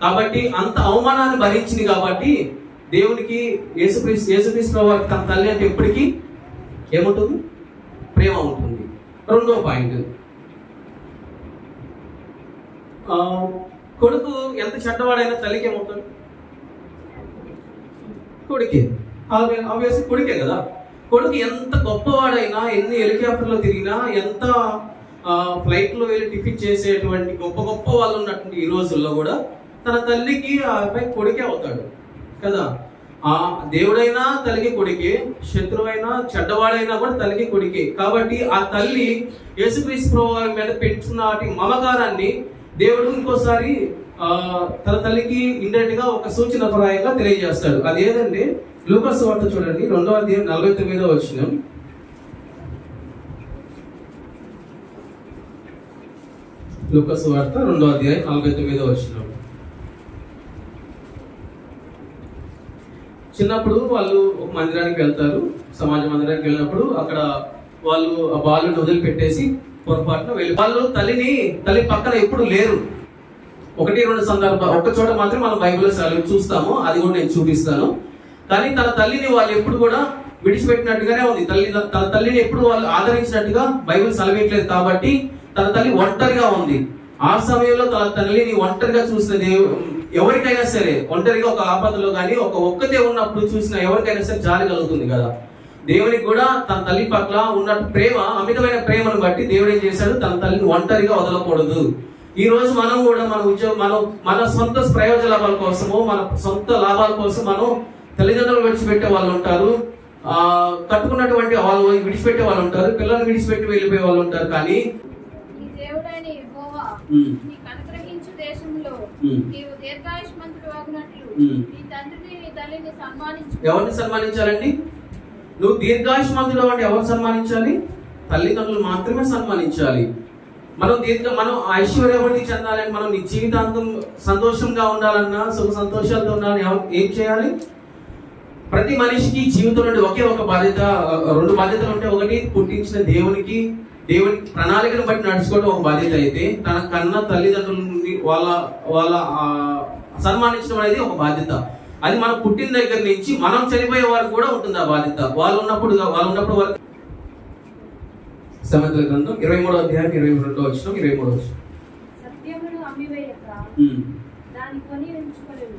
కాబట్టి అంత అవమానాన్ని భరించింది కాబట్టి దేవునికి యేసుక్రీస్తు ప్రభువారికి తన తల్లి అంటే ఎప్పటికీ ఏముంటుంది? ప్రేమ ఉంటుంది. రెండో పాయింట్, కొడుకు ఎంత చెడ్డవాడైనా తల్లికి ఏమవుతాడు? కొడుకే. ఆబ్వియస్లీ కొడుకే కదా. కొడుకు ఎంత గొప్పవాడైనా, ఎన్ని హెలికాప్టర్లో తిరిగినా, ఎంత ఫ్లైట్ లో వెళ్ళి టిఫిన్ చేసేటువంటి గొప్ప గొప్ప వాళ్ళు ఉన్నటువంటి ఈ రోజుల్లో కూడా తన తల్లికి ఆ అబ్బాయి కొడుకే అవుతాడు కదా. ఆ దేవుడైనా తల్లికి కొడుకే, శత్రువైనా చెడ్డవాడైనా కూడా తల్లికి కొడుకే. కాబట్టి ఆ తల్లి యేసుక్రీస్తు ప్రభువారి మీద పెంచుకున్న మమకారాన్ని దేవుడు ఇంకోసారి తన తల్లికి ఇండైరెక్ట్ గా ఒక సూచన ప్రాయంగా తెలియజేస్తాడు. అది ఏదంటే లూకాసు సువార్త చూడండి, 2వ అధ్యాయం 49వ వచనం. లూకాసు సువార్త 2వ అధ్యాయం 49వ వచనం. చిన్నప్పుడు వాళ్ళు ఒక మందిరానికి వెళ్తారు, సమాజ మందిరానికి వెళ్ళినప్పుడు అక్కడ వాళ్ళు ఆ బాలుని వదిలిపెట్టేసి పొరపాటున వెళ్ళి వాళ్ళు తల్లి పక్కన ఎప్పుడు లేరు. 1-2 సందర్భాలు, ఒక్క చోట మాత్రం మనం బైబిల్లో చూస్తాము, అది కూడా నేను చూపిస్తాను. కానీ తన తల్లిని వాళ్ళు ఎప్పుడు కూడా విడిచిపెట్టినట్టుగానే ఉంది. తన తల్లిని ఎప్పుడు వాళ్ళు ఆదరించినట్టుగా బైబిల్ సెలవేయట్లేదు. కాబట్టి తన తల్లి ఒంటరిగా ఉంది. ఆ సమయంలో తన తల్లిని ఒంటరిగా చూసిన ఎవరికైనా సరే, ఒంటరిగా ఒక ఆపదలో కానీ ఒక్కతే ఉన్నప్పుడు చూసిన ఎవరికైనా సరే జాలి కలుగుతుంది కదా. దేవునికి కూడా తన తల్లి పట్ల ఉన్న ప్రేమ, అమితమైన ప్రేమను బట్టి దేవుడు ఏం చేశాడు? తన తల్లిని ఒంటరిగా వదలకూడదు. ఈ రోజు మనం కూడా మన సొంత ప్రయోజన లాభాల కోసము, మన సొంత లాభాల కోసం మనం తల్లిదండ్రులు విడిచిపెట్టే వాళ్ళు ఉంటారు, కట్టుకున్నటువంటి వాళ్ళు విడిచిపెట్టే వాళ్ళు ఉంటారు, పిల్లల్ని విడిచిపెట్టి వెళ్ళిపోయే వాళ్ళు ఉంటారు. కానీ ఎవరిని సన్మానించాలండి? నువ్వు దీర్ఘాయుష్మంతుడు అంటే ఎవరు సన్మానించాలి? తల్లిదండ్రులు మాత్రమే సన్మానించాలి. మనం ఐశ్వర్యవృద్ధి చెందాలని, మనం నీ జీవితాంతం సంతోషంగా ఉండాలన్నా, సుఖ సంతోషాలతో ఉండాలని ఏం చేయాలి? ప్రతి మనిషికి జీవితం నుండి ఒకే ఒక బాధ్యత, 2 బాధ్యతలు ఉంటాయి. ఒకటి పుట్టించిన దేవుని ప్రణాళికను బట్టి నడుచుకోవడం ఒక బాధ్యత అయితే, తన కన్నా తల్లిదండ్రుల నుండి వాళ్ళ సన్మానించడం అనేది ఒక బాధ్యత. అది మనం పుట్టిన దగ్గర నుంచి మనం చనిపోయే వారికి కూడా ఉంటుంది ఆ బాధ్యత. వాళ్ళు ఉన్నప్పుడు వరకు. సామెతల గ్రంథం 23వ అధ్యాయం 22వ వచనం, 23వ వచనం. సత్యమును అమ్మివేయక దాని కొని ఉంచుకొనెను,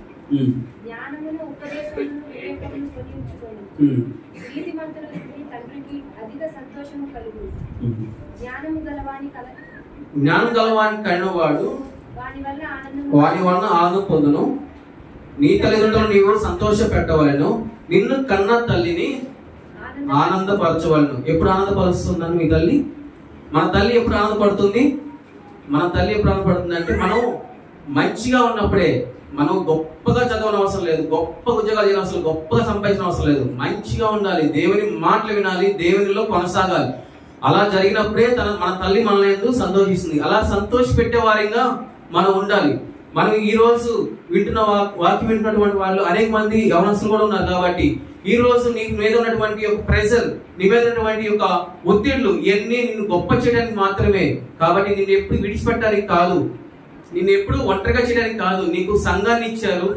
జ్ఞానమును ఉపదేశమును వివేకమును కొని ఉంచుకొనెను. నీతిమంతులకి తండ్రికి అధిక సంతోషము కలుగు. జ్ఞానం గలవాని కైనవాడు వాని వలన ఆనందం పొందును. నీ తల్లిదండ్రులు నీవు సంతోష పెట్టవలను, నిన్ను కన్న తల్లిని ఆనందపరచవలను. ఎప్పుడు ఆనందపరుస్తుందని మీ తల్లి? మన తల్లి ఎప్పుడు ఆనందపడుతుంది? మన తల్లి ఎప్పుడు ఆనందపడుతుంది అంటే మనం మంచిగా ఉన్నప్పుడే. మనం గొప్పగా చదవని అవసరం లేదు, గొప్ప ఉద్యోగాలు చేయని అవసరం లేదు, గొప్పగా సంపాదించిన అవసరం లేదు. మంచిగా ఉండాలి, దేవుని మాటలు వినాలి, దేవునిలో కొనసాగాలి. అలా జరిగినప్పుడే మన తల్లి మనల్ని సంతోషిస్తుంది. అలా సంతోష పెట్టే వారిగా మనం ఉండాలి. మనం ఈ రోజు వింటున్న వాక్యం వింటున్నటువంటి వాళ్ళు అనేక మంది యవనస్తులు కూడా ఉన్నారు. కాబట్టి ఈ రోజు నీ మీద ఉన్నటువంటి ప్రెషర్, నీ మీద ఉన్నటువంటి యొక్క ఒత్తిళ్లు ఇవన్నీ నిన్ను గొప్ప చేయడానికి మాత్రమే. కాబట్టి నిన్ను ఎప్పుడు విడిచిపెట్టడానికి కాదు, నిన్ను ఎప్పుడు ఒంటరిగా చేయడానికి కాదు. నీకు సంఘాన్ని ఇచ్చారు,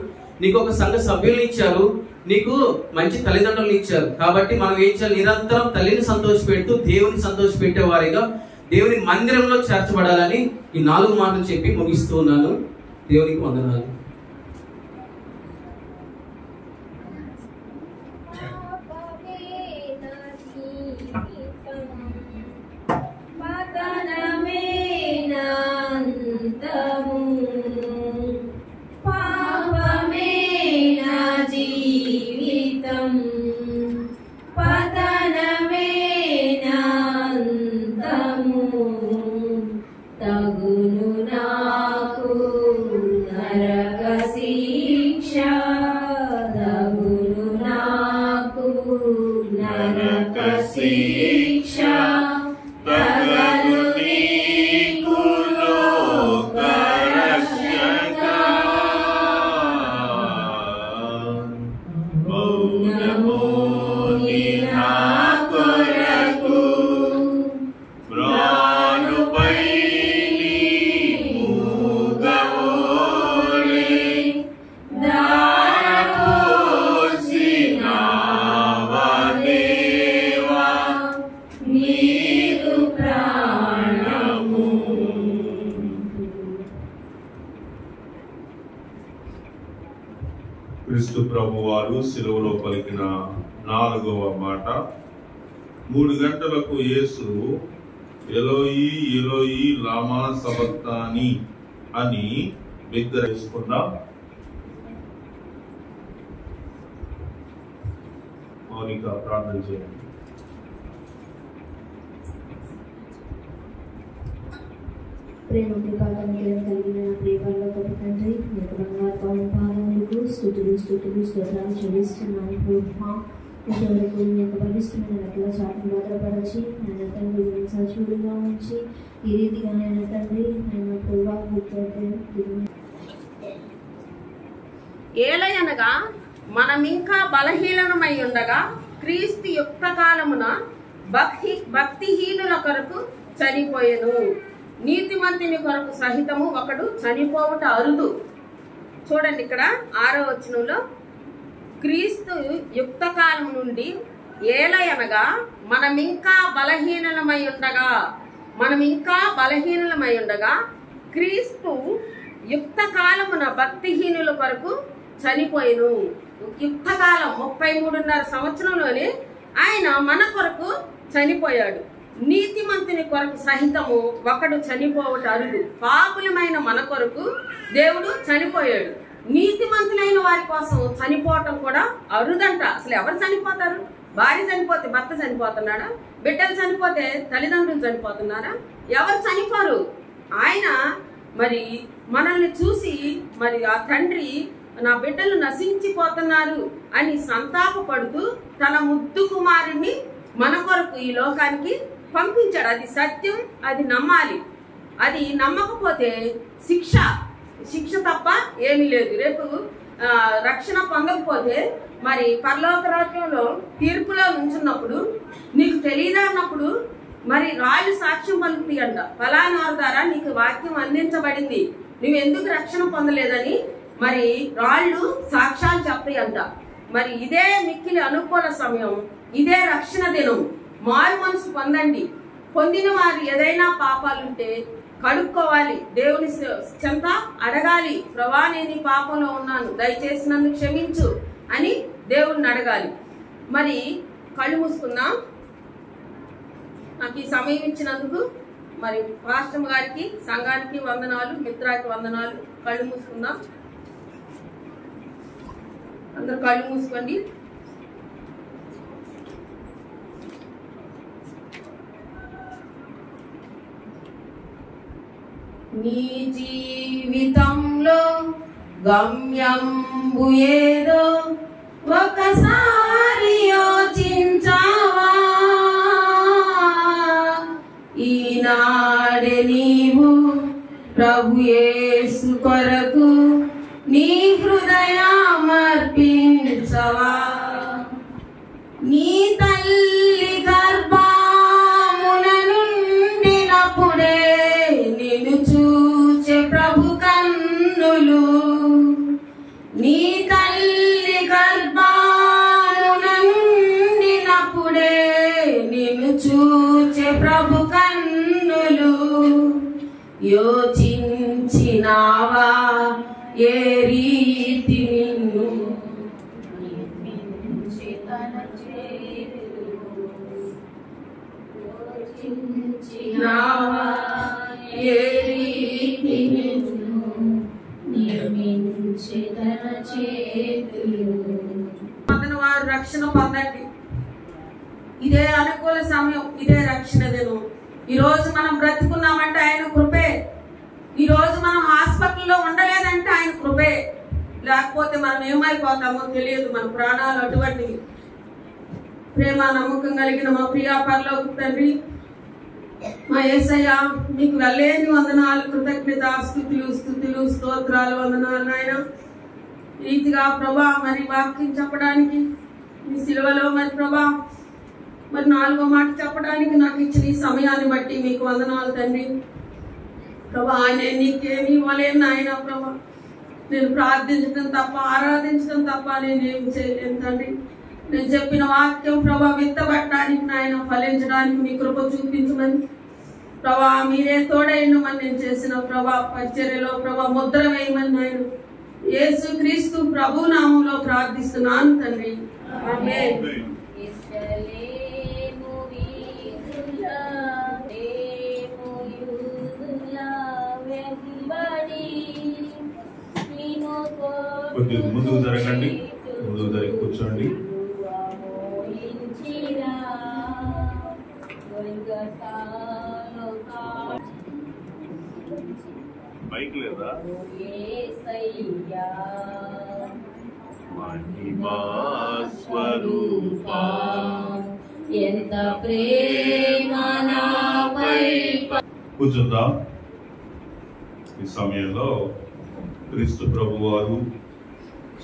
నీకు ఒక సంఘ సభ్యుల్ని ఇచ్చారు, నీకు మంచి తల్లిదండ్రులను ఇచ్చారు. కాబట్టి మనం ఏం చేయాలి? నిరంతరం తల్లిని సంతోషపెడుతూ దేవుని సంతోషపెట్టే వారిగా దేవుని మందిరంలో చేర్చబడాలని ఈ 4 మాటలు చెప్పి ముగిస్తూ ఉన్నాను. దేవునికి వందనాలు. క్రీస్తు ప్రభువారు శిలువలో పలికిన 4వ మాట. 3 గంటలకు యేసు ఎలోయి ఎలోయి లామా సబక్తాని అని బిగ్గరేసుకుందాం. మౌనిక ప్రార్థన చేయండి. ప్రేమ కృపాకనికరం కలిగిన నా ప్రియపరలో గొప్ప తండ్రి, మీకు బంగారు పాదములకు స్తుతులు స్తోత్రాలు చెల్లిస్తున్నాను. ప్రభువా, ఇంతవరకు మీ యొక్క బలిష్టమైన రెక్కల చాటును భద్రపరచి ఆయన తండ్రి సజీవుడిగా ఉంచి ఈ రీతిగా ఆయన తండ్రి ఆయన ప్రభువా ఏలయనగా మనమింకా బలహీనమై ఉండగా క్రీస్తు యుక్త కాలమున భక్తిహీనుల కొరకు చనిపోయెను. నీతిమంతుని కొరకు సహితము ఒకడు చనిపోవుట అరుదు. చూడండి ఇక్కడ 6వ వచనంలో క్రీస్తు యుక్త కాలం నుండి ఏలయనగా మనమింకా బలహీనమై ఉండగా క్రీస్తు యుక్త కాలమున భక్తిహీనుల కొరకు చనిపోయెను. యుక్త కాలం 33.5 సంవత్సరంలోనే ఆయన మన కొరకు చనిపోయాడు. నీతిమంతుని కొరకు సహితము ఒకడు చనిపోవట అరుదు. పాపులమైన మన కొరకు దేవుడు చనిపోయాడు. నీతిమంతులైన వారి కోసం చనిపోవటం కూడా అరుదంట. అసలు ఎవరు చనిపోతారు? భార్య చనిపోతే భర్త చనిపోతున్నాడా? బిడ్డలు చనిపోతే తల్లిదండ్రులు చనిపోతున్నారా? ఎవరు చనిపోరు. ఆయన మరి మనల్ని చూసి మరి ఆ తండ్రి నా బిడ్డలు నశించిపోతున్నారు అని సంతాపపడుతూ తన ముద్దు కుమారుణ్ణి మన కొరకు ఈ లోకానికి పంపించాడు. అది సత్యం, అది నమ్మాలి. అది నమ్మకపోతే శిక్ష తప్ప ఏమీ లేదు. రేపు రక్షణ పొందకపోతే మరి పరలోక రాజ్యంలో తీర్పులో నుంచున్నప్పుడు నీకు తెలియదన్నప్పుడు మరి రాళ్ళు సాక్ష్యం పలుకుతాయి అంట. ఫలానా వారి ద్వారా నీకు వాక్యం అందించబడింది, నువ్వెందుకు రక్షణ పొందలేదని మరి రాళ్ళు సాక్ష్యాలు చెప్తాయి అంట. మరి ఇదే మిక్కిలి అనుకూల సమయం, ఇదే రక్షణ దినం. మారు మనసు పొందండి. పొందిన వారు ఏదైనా పాపాలుంటే కడుక్కోవాలి, దేవుని చెంత అడగాలి. ప్రభా, నేను ఈ పాపంలో ఉన్నాను, దయచేసి నన్ను క్షమించు అని దేవుణ్ణి అడగాలి. మరి కళ్ళు మూసుకుందాం. నాకు ఈ సమయం ఇచ్చినందుకు మరి పాస్టర్ గారికి, సంఘానికి వందనాలు, మిత్రాకి వందనాలు. కళ్ళు మూసుకుందాం. అందరు కళ్ళు మూసుకోండి. నీ జీవితంలో గమ్యంబు ఏదో ఒకసారి యోచించావా? ఈనాడే నీవు ప్రభు యేసు కొరకు నీ హృదయమర్పించవా? నీ తల్లి గర్భమున నుండినప్పుడే నిన్ను చూచే ప్రభు కన్నులు, నీ తల్లి గర్భమున నుండినప్పుడే నిన్ను చూచే ప్రభు కన్నులు. యోచించినావా ఏ రీతి నిన్ను యోచించినావా ఏ రీతి నిన్ను నిర్మించి తన చేతులు. వారు రక్షణ పొందండి. ఇదే అనుకూల సమయం, ఇదే రక్షణ దినం. ఈరోజు మనం బ్రతుకున్నామంటే ఆయన కృపే. ఈరోజు మనం హాస్పిటల్లో ఉండలేదంటే ఆయన కృపే. లేకపోతే మనం ఏమైపోతామో తెలియదు. మన ప్రాణాలు అటువంటివి. ప్రేమ నమ్మకం కలిగిన మా ప్రియ పరలోక తండ్రి, మా యేసయ్య, మీకు వెళ్ళలేని వందనాలు, కృతజ్ఞత, స్తుతులు, స్తోత్రాలు, వందనాలు నాయన. రీతిగా ప్రభా మరి వాక్యం చెప్పడానికి మీ సిలువలో మరి ప్రభా మరి 4వ మాట చెప్పడానికి నాకు ఇచ్చిన ఈ సమయాన్ని బట్టి మీకు వందనాలు తండ్రి. ప్రభా నేను నీకేమి ఇవ్వలేను నాయన. ప్రభా నేను ప్రార్థించడం తప్ప, ఆరాధించడం తప్ప నేనేం చేయలేను తండ్రి. నేను చెప్పిన వాక్యం ప్రభా విత్తబట్టడానికి నాయన, ఫలించడానికి మీ కృప చూపించమని ప్రభా మీరే తోడైనమని నేను చేసిన ప్రభా పరిచర్యలో ప్రభా ముద్ర వేయమని నాయన యేసు క్రీస్తు ప్రభు నామంలో ప్రార్థిస్తున్నాను తండ్రి. ఆమేన్. కొద్దిగా ముందుకు జరగండి, ముందుకు జరిగి కూర్చోండి. మైక్ లేదా? మహిమా స్వరూపా ఎంత ప్రేమ నాపై. కూర్చుందాం. ఈ సమయంలో క్రీస్తు ప్రభు వారు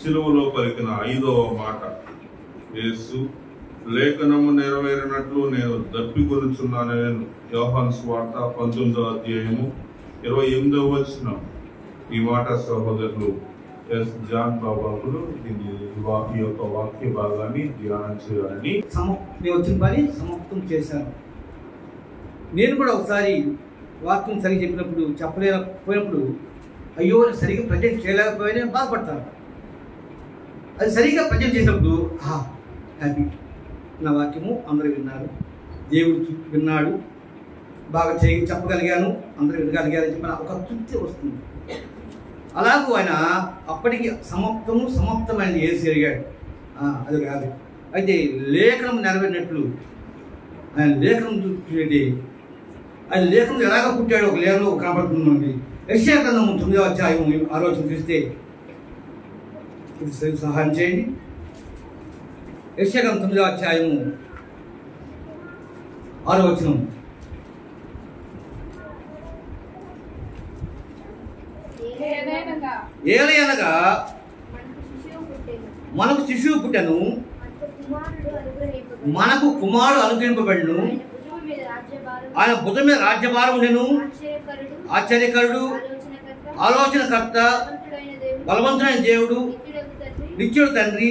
శిలువలో పలికిన 5వ మాట, యేసు లేఖనము నెరవేరినట్లు నేను దప్పికొనుచున్నాను. యోహాను సువార్త 19వ అధ్యాయము 28వ వచనం. ఈ మాట సహోదరులు ఎస్ జాన్ బాబాకులు ఈ యొక్క వాక్య భాగాన్ని ధ్యానం చేయాలని నేను వచ్చిన పని సమాప్తం చేశాను. నేను కూడా ఒకసారి వాక్యం సరిగ్గా చెప్పినప్పుడు చెప్పలేకపోయినప్పుడు అయ్యో నేను సరిగ్గా ప్రజెంట్ చేయలేకపోయినా బాధపడతాను. అది సరిగ్గా ప్రజెంట్ చేసినప్పుడు హ్యాపీ, నా వాక్యము అందరూ విన్నారు, దేవుడు విన్నాడు, బాగా చెప్పగలిగాను, అందరూ వినగలిగారని చెప్పిన ఒక తృప్తి వస్తుంది. అలాగూ ఆయన అప్పటికి సమాప్తమైన ఏసి ఎరిగాడు. అది కాదు. అయితే లేఖనం నెరవేరినట్లు ఆయన లేఖనం చూసేది. ఆయన లేఖనం ఎలాగ పుట్టాడు ఒక లేఖలో కనపడుతుంది. యెషయా గ్రంథం 9వ అధ్యాయం ఆలోచన చూస్తే సహాయం చేయండి. యెషయా గ్రంథం 9వ అధ్యాయము 6వ వచనం. ఏలయనగా మనకు శిశువు పుట్టెను, మనకు కుమారుడు అనుగ్రహింపబడును, ఆయన భుజం మీద రాజ్యభారం ఉండెను. ఆశ్చర్యకరుడు, ఆలోచనకర్త, బలవంతుడైన దేవుడు, నిత్యుడు తండ్రి,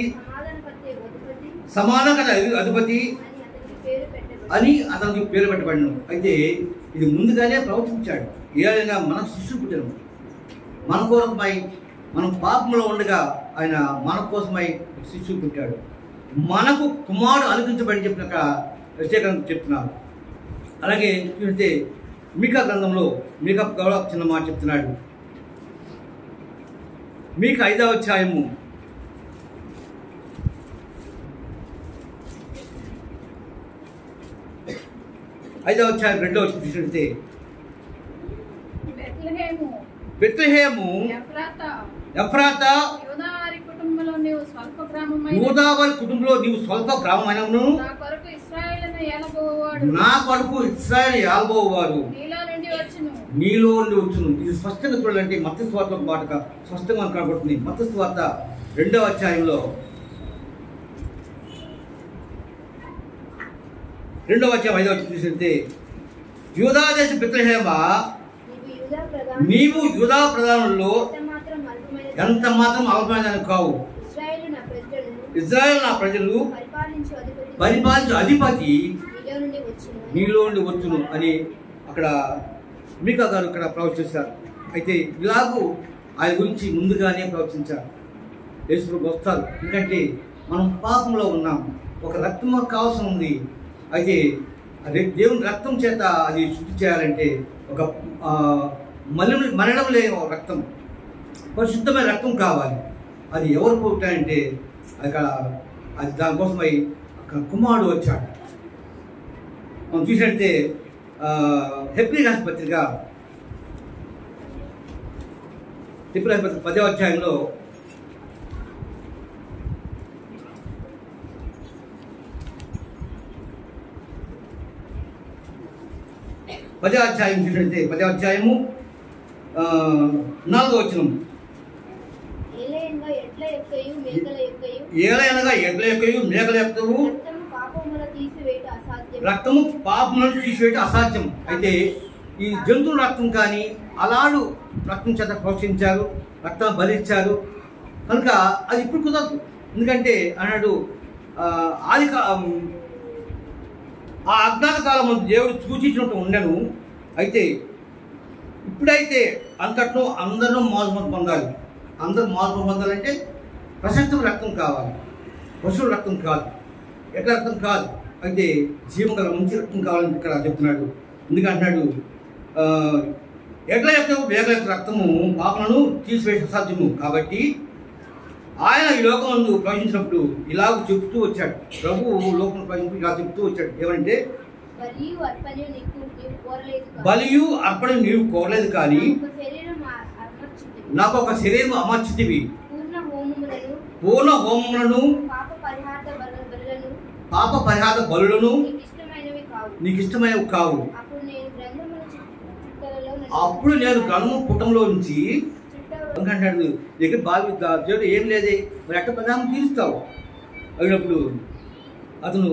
సమాధానకర్త అధిపతి అని అతనికి పేరు పెట్టబడిను. అయితే ఇది ముందుగానే ప్రవచించాడు. ఏ విధంగా మనకు శిశువు పుట్టెను, మన కోసమై, మనం పాపంలో ఉండగా ఆయన మన కోసమై శిశువు పుట్టాడు, మనకు కుమారుడు అనుగ్రహించబడి చెప్పినాక ప్రత్యేకంగా చెప్తున్నారు. అలాగే చూస్తే మీకా గ్రంథంలో మీకా గౌరవ చిన్న మాట చెప్తున్నాడు. మీకు 5వ అధ్యాయము 2వ వచనం చూసినట్లయితే బెత్లెహేము ఎఫ్రాతా యూదావారి కుటుంబంలో నీవు స్వల్ప గ్రామమైనను నా కొరకు ఇశ్రాయేలు ఏలబోవారు నీలో నుండి వచ్చును. ఇది స్పష్టంగా చూడాలంటే మత్తయి సువార్త పాటగా స్పష్టంగా కనబడుతుంది. మత్తయి సువార్త 2వ అధ్యాయంలో 2వ అధ్యాయం 5వ వచనం చూసితే, యూదా దేశ బెత్లెహేమా నీవు యూదా ప్రధానుల్లో ఎంత మాత్రం అల్పమైన కావు. ఇశ్రాయేలు నా ప్రజలు పరిపాలించు అధిపతి నీలో నుండి వచ్చును అని అక్కడ మీకా గారు ఇక్కడ ప్రవచించారు. అయితే ఇలాగూ ఆయన గురించి ముందుగానే ప్రవచించారు. యేసు ప్రభు వస్తారు, ఎందుకంటే మనం పాపంలో ఉన్నాం, ఒక రక్తం కావాల్సి ఉంది. అయితే అది దేవుని రక్తం చేత అది శుద్ధి చేయాలంటే ఒక మరణం లేని ఒక రక్తం, పరిశుద్ధమైన రక్తం కావాలి. అది ఎవరు పుట్టారంటే అక్కడ అది దానికోసమై అక్కడ కుమారుడు వచ్చాడు. మనం చూసినట్టే హెబ్రీ రాసిన పత్రిక 10వ అధ్యాయంలో 10వ అధ్యాయం చూసినట్టే 10వ అధ్యాయము 4వ వచనం, ఏలయనగా ఎడ్ల యొక్కయు మేకల యొక్కయు రక్తము పాపములను తీసివేయట అసాధ్యం. అయితే ఈ జంతువుల రక్తం కానీ అలాడు రక్తం చేత ప్రోత్సహించారు, రక్తం బలిచ్చారు కనుక అది ఇప్పుడు కుదరదు. ఎందుకంటే అన్నాడు ఆ అజ్ఞాత కాలం దేవుడు సూచించినట్టు ఉండను. అయితే ఇప్పుడైతే అంతట్లో అందరూ మార్పు పొందాలి. అందరూ మార్పు పొందాలంటే ప్రశస్తం రక్తం కావాలి, పశువుల రక్తం కాదు, ఎట్ల రక్తం కాదు. అయితే జీవం గల మంచి రక్తం కావాలని ఇక్కడ చెప్తున్నాడు. ఎందుకంటున్నాడు ఎడ్ల యొక్క వేగల యొక్క రక్తము పాపలను తీసివేసే అసాధ్యము. కాబట్టి ఆయన ఈ లోకమందు ప్రవచించినప్పుడు ఇలాగ చెప్తూ వచ్చాడు. ప్రభువు లోకం ప్రవచించి ఇలా చెప్తూ వచ్చాడు. ఏమంటే బలియు అర్పణ నీవు కోరలేదు కానీ నాకు ఒక శరీరం అమర్చితివి, పూర్ణ హోమములను పాప పరిహార బలులను నీకు ఇష్టమైనవి కావు. అప్పుడు నేను గ్రంథము పుటంలో నుంచి అంటాడు దగ్గర బావి దేవుడు ఏం లేదే మరి ఎక్కడ ప్రధానం తీరుస్తావు అయినప్పుడు అతను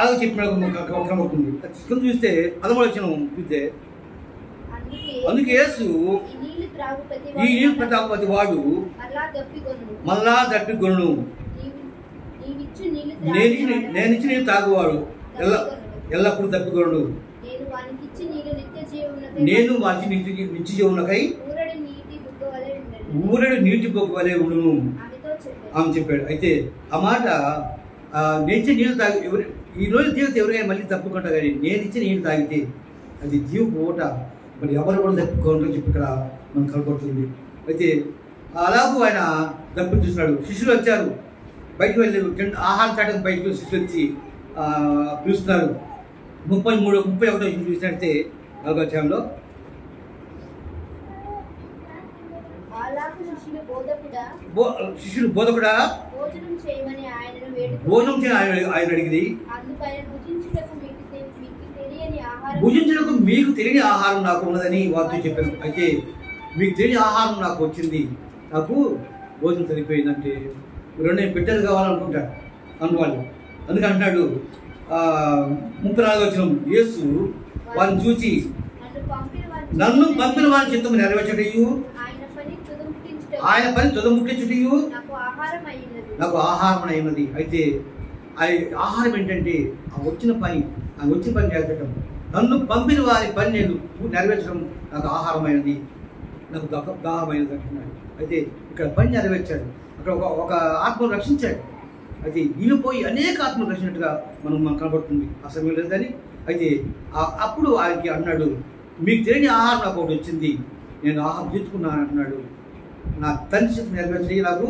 అలా చెప్పినప్పుడు చికెన్ చూస్తే అదమలోచన చూస్తే అందుకే యేసు ఈ నీళ్ళు ప్రతాపతి వాడు మళ్ళా దప్పికొను, నేను ఇచ్చి నీళ్ళు తాగువాడు ఎల్లప్పుడు దప్పికొను, నేను వాటి నిత్య జీవనకై ఊరడి నీటి బొగ్గు వలె ఉండును అని చెప్పాడు. అయితే ఆ మాట నేర్చి నీళ్ళు తాగి ఈ రోజు తాగితే ఎవరైనా మళ్ళీ తప్పుకుంటా కానీ నేను ఇచ్చి నీళ్ళు తాగితే అది జీవ పోట మరి ఎవరు కూడా తప్పుకోవాలని చెప్పి ఇక్కడ మనం కనపడుతుంది. అయితే అలాగూ ఆయన తప్పు చూస్తున్నాడు. శిష్యులు వచ్చారు, బయటకు వెళ్ళి ఆహారం చాటకు బయటకు శిష్యులు వచ్చి పిలుస్తున్నారు. 31 చూసినట్టే 4వ అధ్యాయంలో శిష్యులు బోధకుడా భోజనం చేయమని ఆయన అడిగింది. భుజించడానికి మీకు తెలియని ఆహారం నాకు ఉన్నదని వారితో చెప్పారు. అయితే మీకు తెలియని ఆహారం నాకు వచ్చింది, నాకు భోజనం సరిపోయిందంటే రెండే బిడ్డలు కావాలనుకుంటాడు అనువాళ్ళు. అందుకంటున్నాడు 34వ వచనం, యేసు వారిని చూచి నన్ను పంపిన వారి చిత్తము నెరవేర్చటయు ఆయన పని తుదముట్టించుటయు నాకు ఆహారం అయినది. అయితే ఆహారం ఏంటంటే ఆ వచ్చిన పని చేర్చడం, నన్ను పంపిన వారి పని నేను నెరవేర్చడం నాకు ఆహారమైనది, నాకు దాహమైనది అంటున్నాడు. అయితే ఇక్కడ పని నెరవేర్చాడు, అక్కడ ఒక ఆత్మను రక్షించాడు. అయితే ఈయన పోయి అనేక ఆత్మలు రక్షించినట్టుగా మనం కనబడుతుంది ఆ సమయంలో కానీ. అయితే అప్పుడు ఆయనకి అన్నాడు, మీకు తెలియని ఆహారం నాకు ఒకటి వచ్చింది, నేను ఆహారం తీసుకున్నాను అంటున్నాడు. నా తండ్రి చేత నెరవేర్చి నాకు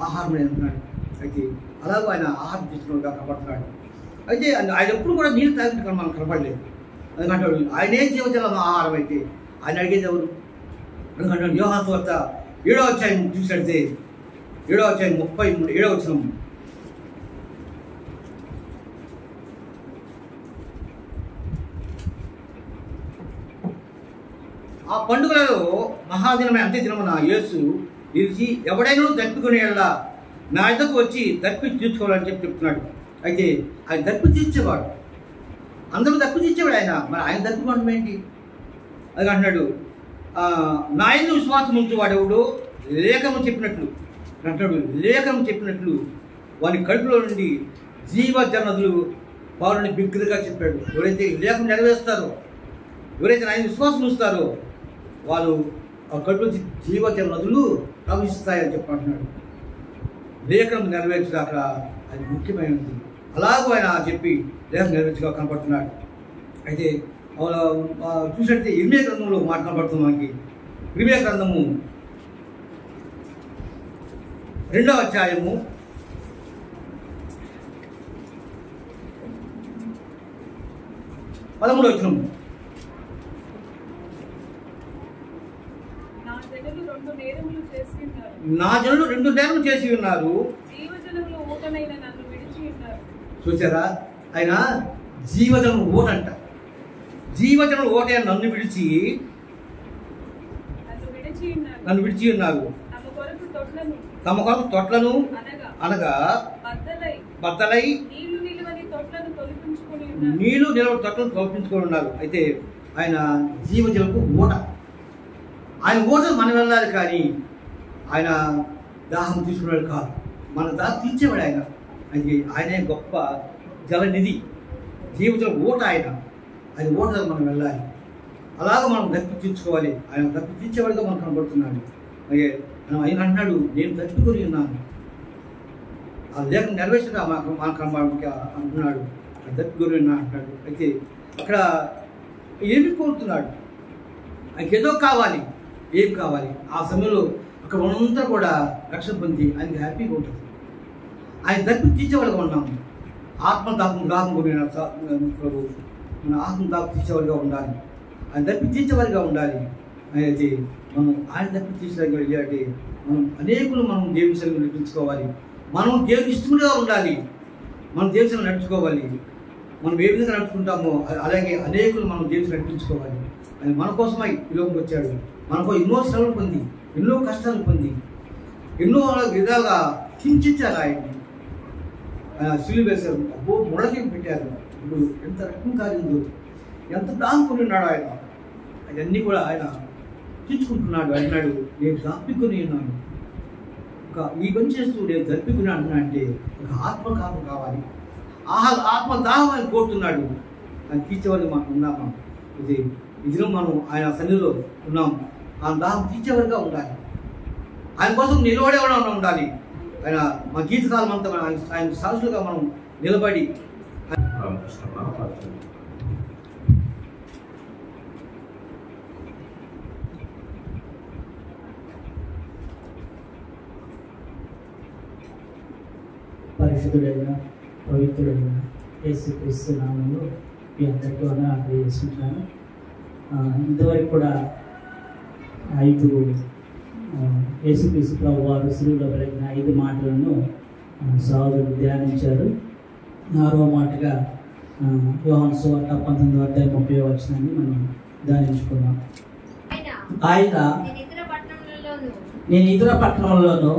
ఆహారం అంటున్నాడు. అయితే అలాగూ ఆయన ఆహారం తీసుకున్నట్టుగా కనబడుతున్నాడు. అయితే ఆయన ఎప్పుడు కూడా నీళ్ళు తాగినట్టుగా మనం కనపడలేదు. అందుకంటాడు ఆయన ఏం జీవజలం ఆహారం అయితే ఆయన అడిగేది ఎవరు? అందుకంటాడు యోహాను సువార్త 7వ అధ్యాయం చూసినట్టే 7వ అధ్యాయం 37వ వచనం. ఆ పండుగలలో మహాదినమైన అంత్య దినమున యేసు నిలిచి ఎవడైనా దప్పికొనేలా నా ఇద్దకు వచ్చి దప్పి తీర్చుకోవాలని చెప్పి చెప్తున్నాడు. అయితే ఆయన దప్పి తీర్చేవాడు, అందరూ దప్పి తీర్చేవాడు ఆయన. మరి ఆయన దప్పికోవడం ఏంటి? అది అంటున్నాడు నా యందు విశ్వాసం ఉంచేవాడు ఎవడు లేఖము చెప్పినట్లు అంటాడు. లేఖము చెప్పినట్లు వాని కడుపులో నుండి జీవజల నదులు వారిని బిగ్గరగా చెప్పాడు. ఎవరైతే లేఖం నెరవేరుస్తారో, ఎవరైతే ఆయన విశ్వాసం ఉంచుతారో వాళ్ళు ఆ కడుపులో జీవజల నదులు ప్రవహిస్తాయని చెప్పంటున్నాడు. లేఖనం నెరవేర్చగాక అది ముఖ్యమైనది. అలాగూ ఆయన చెప్పి లేఖనం నెరవేర్చగా కనపడుతున్నాడు. అయితే చూసినట్టే ఇర్మియా గ్రంథంలో మాట కనపడుతుంది మనకి. ఇర్మియా గ్రంథము 2వ అధ్యాయము 13వ వచనం. నా జనులు 2 నేరములు చేసి ఉన్నారు. నా జనులు 2 నేరములు చేసి ఉన్నారు. జీవజలములు ఊటనైన నన్ను విడిచి ఉన్నారు. చూసారా, ఆయన జీవజలం ఓటంట. జీవజలం ఓటే నన్ను విడిచి ఉన్నారు. తమ కొరకు తొట్లను అనగా బద్దలై నీళ్లు నిలవ తొట్లను తొలపించుకొని ఉన్నారు. అయితే ఆయన జీవజలకు ఓట. ఆయన ఓట మనం వెళ్ళాలి, కానీ ఆయన దాహం తీసుకున్నాడు కాదు, మన దాహం తీర్చేవాడు ఆయన. అయితే ఆయనే గొప్ప జలనిధి, జీవజల ఓట ఆయన. ఆయన ఓట మనం వెళ్ళాలి, అలాగ మనం దప్పి తీర్చుకోవాలి. ఆయన దప్పి తీర్చేవాడిగా మనం కనబడుతున్నాడు. అలాగే ఆయన అంటున్నాడు, నేను దప్పికొని ఉన్నాను. ఆ లేఖను నెరవేర్చగా మనకు కనబడి అంటున్నాడు, దప్పికొని ఉన్నా అంటున్నాడు. అయితే అక్కడ ఏమి కోరుతున్నాడు? ఆయనకి ఏదో కావాలి. ఏం కావాలి? ఆ సమయంలో అక్కడ మనంతా కూడా రక్షణ పొంది ఆయనకి హ్యాపీగా ఉంటుంది. ఆయన దప్పి తీర్చేవాడిగా ఉన్నాము. ఆత్మదాపం రాకుండా ప్రభు మన ఆత్మదాపం తీర్చేవాడిగా ఉండాలి. ఆయన దప్పి తీర్చేవాడిగా ఉండాలి. అయితే మనం ఆయన దప్పి తీర్చడానికి వెళ్ళాలంటే మనం అనేకులు మనం దేవుని సరిగ్గా నడిపించుకోవాలి. మనం దేవుని ఇష్టముగా ఉండాలి. మనం దేవుని సరిగ్గా నడుచుకోవాలి. మనం ఏ విధంగా నడుచుకుంటామో అలాగే అనేకులు మనం దేవుని నడిపించుకోవాలి. ఆయన మన కోసమై ఈ లోకంకి వచ్చాడు. మనకు ఎన్నో శ్రమలు పొంది, ఎన్నో కష్టాలు పొంది, ఎన్నో విధాలుగా హింసించారు ఆయన్ని. సిలువ వేశారు, అబ్బో ముళ్ళకి పెట్టారు. ఇప్పుడు ఎంత రక్తం కారిందో, ఎంత దాచుకుని ఉన్నాడు ఆయన. అవన్నీ కూడా ఆయన తీర్చుకుంటున్నాడు. అంటున్నాడు, నేను దప్పికొని ఉన్నాను. ఒక ఈ పని చేస్తూ నేను దప్పికొని అంటున్నా అంటే ఒక ఆత్మకాపం కావాలి. ఆత్మదాహం ఆయన కోరుతున్నాడు. ఆయన తీర్చేవాళ్ళు మనం ఉన్నామా? ఇది మనం ఆయన సన్నిధిలో ఉన్నాము. ఆ దాహం తీర్చేవారిగా ఉండాలి. ఆయన కోసం నిలబడేవాడు ఉండాలి. ఆయన మా జీవితకాలం అంతా ఆయన సాక్షులుగా మనం నిలబడి పరిశుద్ధుడైన పవిత్రుడైన యేసుక్రీస్తు నామములో మీ అందరికీ వందనాలు తెలియజేసుకుంటున్నాను. ఇంతవరకు కూడా 5 యేసుక్రీస్తు ప్రభు వారు సిలువలో పలికిన 5 మాటలను సహోదరులు ధ్యానించారు. 6వ మాటగా యోహాను సువార్త 19వ అధ్యాయం 30వ వచనాన్ని మనం ధ్యానించుకున్నాం. ఆయన నేను ఇతర పట్టణంలోనూ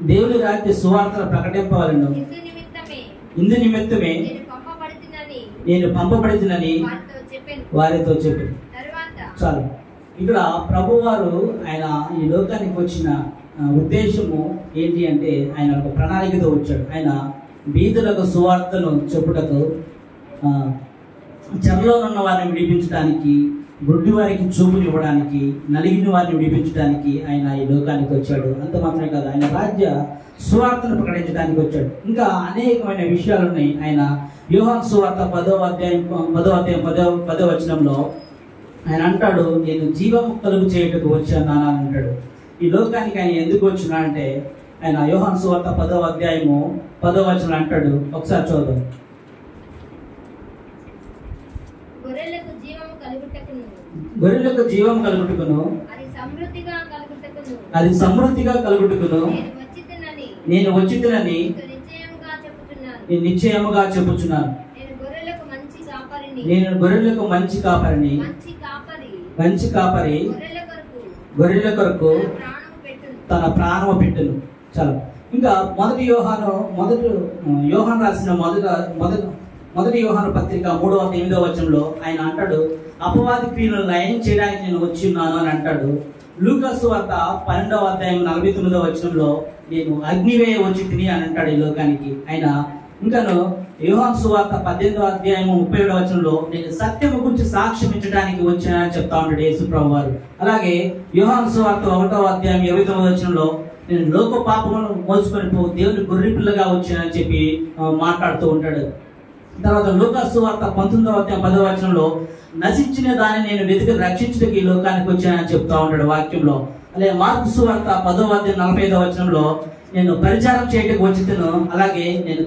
దేవుని రాజ్య సువార్తను ప్రకటింపవలెను. ఇందు నిమిత్తమే నేను పంపబడినని వారితో చెప్పి చాలు. ఇక్కడ ప్రభువారు ఆయన ఈ లోకానికి వచ్చిన ఉద్దేశము ఏంటి అంటే ఆయన ఒక ప్రణాళికతో వచ్చాడు. ఆయన బీదులకు సువార్తను చెప్పుటకు, చెరలోనున్న వారిని విడిపించడానికి, గుడ్డి వారికి చూపుని ఇవ్వడానికి, నలిగిన వారిని విడిపించడానికి ఆయన ఈ లోకానికి వచ్చాడు. అంత మాత్రమే కాదు, ఆయన రాజ్య సువార్తను ప్రకటించడానికి వచ్చాడు. ఇంకా అనేకమైన విషయాలు ఉన్నాయి. ఆయన యోహాను సువార్త 10వ అధ్యాయం 10వ వచనంలో ఆయన అంటాడు, నేను జీవము కలుగు చేయటకు వచ్చాను అని అంటాడు. ఈ లోకానికి ఆయన ఎందుకు వచ్చినా అంటే ఆయన యోహాను సువార్త 10వ అధ్యాయము 10వ వచనం అంటాడు. ఒకసారి చూద్దాం. గొర్రెలకు జీవము కలుగుటకును గొర్రెలకు జీవం కలుగుటకును అది సమృద్ధిగా కలుగుటకును అది సమృద్ధిగా కలుగుటకును నేను వచ్చితినని నిశ్చయముగా చెప్పుచున్నాను. నేను నిశ్చయముగా చెప్పుచున్నాను. నేను గొర్రెలకు మంచి కాపరిని. నేను గొర్రెలకు మంచి కాపరిని. మంచి కాపరి గొర్రెల కొరకు తన ప్రాణము పెట్టును. చాలా ఇంకా యోహాను రాసిన మొదటి యోహాను పత్రిక 3:8 వచనంలో ఆయన అంటాడు, అపవాది క్రియలను లయం చేయడానికి నేను వచ్చి ఉన్నాను అని అంటాడు. లూకాసు వార్త 12:49 వచనంలో నేను అగ్నివేయ వచ్చి తిని అని అంటాడు ఈ లోకానికి ఆయన. ఇంకాను యోహాను సువార్త 18:37 వచనంలో నేను సత్యము గురించి సాక్ష్యమించడానికి వచ్చానని చెప్తా ఉంటాడు యేసు ప్రభు వారు. అలాగే యోహాను సువార్త 1:29 వచనంలో నేను లోక పాపములను మోసుకొని పో దేవుని గొర్రె పిల్లగా వచ్చానని చెప్పి మాట్లాడుతూ ఉంటాడు. తర్వాత లూకాసు వార్త 19:10 వచనంలో నశించిన దాన్ని నేను వెతికి రక్షించడానికి ఈ లోకానికి వచ్చానని చెప్తా ఉంటాడు వాక్యంలో. అలాగే మార్కు సువార్త 10:45 వచనంలో నేను పరిచారం చేయడానికి వచ్చితను, అలాగే నేను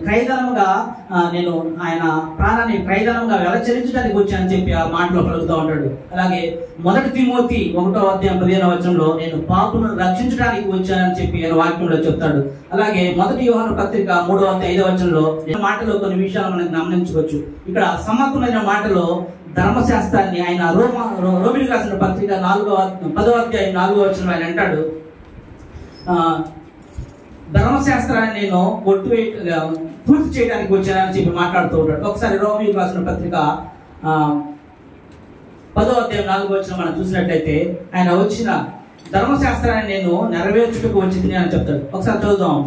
నేను ఆయన ప్రాణాన్ని క్రైదనంగా వెలచరించడానికి వచ్చానని చెప్పి ఆ మాటలో పలుకుతూ ఉంటాడు. అలాగే 1 తిమోతి 1:15 వచనంలో నేను పాపులను రక్షించడానికి వచ్చానని చెప్పి ఆయన వాక్యంలో చెప్తాడు. అలాగే 1 యోహాను పత్రిక 3:5 వచనంలో మాటలో కొన్ని విషయాలు మనం గమనించవచ్చు. ఇక్కడ సమర్థమైన మాటలో ధర్మశాస్త్రాన్ని ఆయన రోమిలకు రాసిన పత్రిక 10:4 వచనంలో ఆయన అంటాడు, ధర్మశాస్త్రాన్ని నేను పూర్తి చేయడానికి వచ్చానని చెప్పి మాట్లాడుతూ ఉంటాడు. ఒకసారి రోమిలకు రాసిన పత్రిక 10:4 వచనం మనం చూసినట్లయితే ఆయన వచ్చిన ధర్మశాస్త్రాన్ని నేను నెరవేర్చుటకు వచ్చింది అని చెప్తాడు. ఒకసారి చదువుదాం.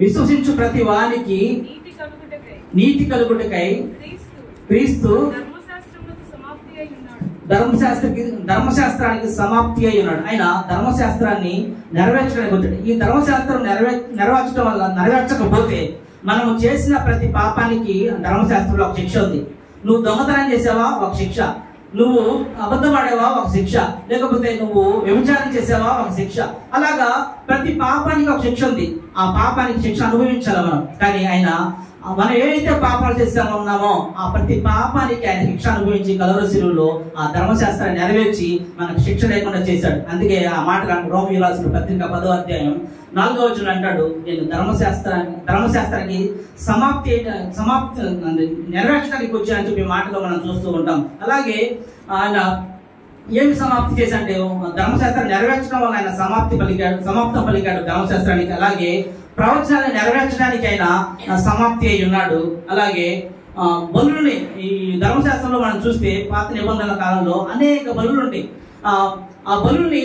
విశ్వసించు ప్రతి వానికి నీతి కలుగుటకై క్రీస్తు ధర్మశాస్త్రానికి సమాప్తి అయి ఉన్నాడు. ఆయన ధర్మశాస్త్రాన్ని నెరవేర్చడానికి వచ్చాడు. ఈ ధర్మశాస్త్రం నెరవేర్చకపోతే మనము చేసిన ప్రతి పాపానికి ధర్మశాస్త్రంలో ఒక శిక్ష ఉంది. నువ్వు దొంగతనం చేసావా ఒక శిక్ష, నువ్వు అబద్ధపడేవా ఒక శిక్ష, లేకపోతే నువ్వు వ్యభిచారం చేసావా ఒక శిక్ష. అలాగా ప్రతి పాపానికి ఒక శిక్ష ఉంది. ఆ పాపానికి శిక్ష అనుభవించాలి మనం. కానీ ఆయన మనం ఏవైతే పాపాలు చేస్తామన్నామో ఆ ప్రతి పాపానికి ఆయన శిక్ష అనుభవించి కలువరి శిలువలో ఆ ధర్మశాస్త్రాన్ని నెరవేర్చి మనకు శిక్ష లేకుండా చేశాడు. అందుకే ఆ మాట రోమియోకు రాసిన పత్రిక 10:4 వచనం అంటాడు, నేను ధర్మశాస్త్రానికి సమాప్తి నెరవేర్చడానికి వచ్చానని చెప్పి మాటలో మనం చూస్తూ ఉంటాం. అలాగే ఆయన ఏమి సమాప్తి చేశాడంటే ధర్మశాస్త్రం నెరవేర్చడం వల్ల ఆయన సమాప్తం పలికాడు ధర్మశాస్త్రానికి. అలాగే ప్రవచనాన్ని నెరవేర్చడానికి ఆయన సమాప్తి అయి ఉన్నాడు. అలాగే బలులని ఈ ధర్మశాస్త్రంలో మనం చూస్తే పాత నిబంధనల కాలంలో అనేక బలులు ఉంటాయి. ఆ బలుల్ని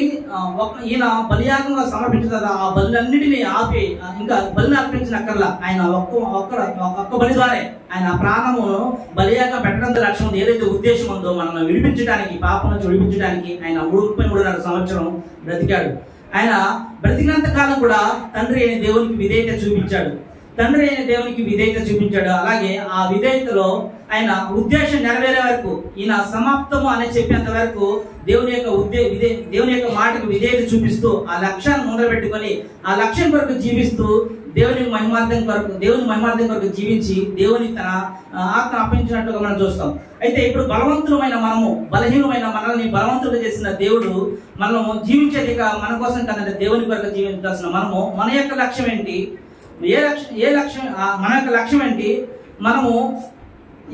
ఈయన బలియాగంగా సమర్పించిన ఆ బలులన్నిటినీ ఆపి ఇంకా బలిని అర్పించినక్కర్లా ఆయన ఒక్క బలి ద్వారా ఆయన ప్రాణమును బలియాగం పెట్టడం లక్ష్యం ఏదైతే ఉద్దేశం ఉందో మనల్ని విడిపించడానికి పాపం నుంచి విడిపించడానికి ఆయన 33.5 సంవత్సరం బ్రతికాడు. ఆయన బ్రతికినంత కాలం కూడా తండ్రి అయిన దేవునికి విధేయత చూపించాడు. అలాగే ఆ విధేయతలో ఆయన ఉద్దేశం నెరవేరే వరకు ఈయన సమాప్తము అని చెప్పేంత వరకు దేవుని యొక్క మాటకు విధేయత చూపిస్తూ ఆ లక్ష్యాన్ని ముందర పెట్టుకొని ఆ లక్ష్యం కొరకు జీవిస్తూ దేవుని మహిమార్థం కొరకు జీవించి దేవుని తన ఆత్మ అర్పించినట్టుగా మనం చూస్తాం. అయితే ఇప్పుడు బలహీనమైన మనల్ని బలవంతులు చేసిన దేవుడు మనము జీవించేదిగా మన కోసం కదంటే దేవుని కొరకు జీవించాల్సిన మన యొక్క లక్ష్యం ఏంటి? మన యొక్క లక్ష్యం ఏంటి? మనము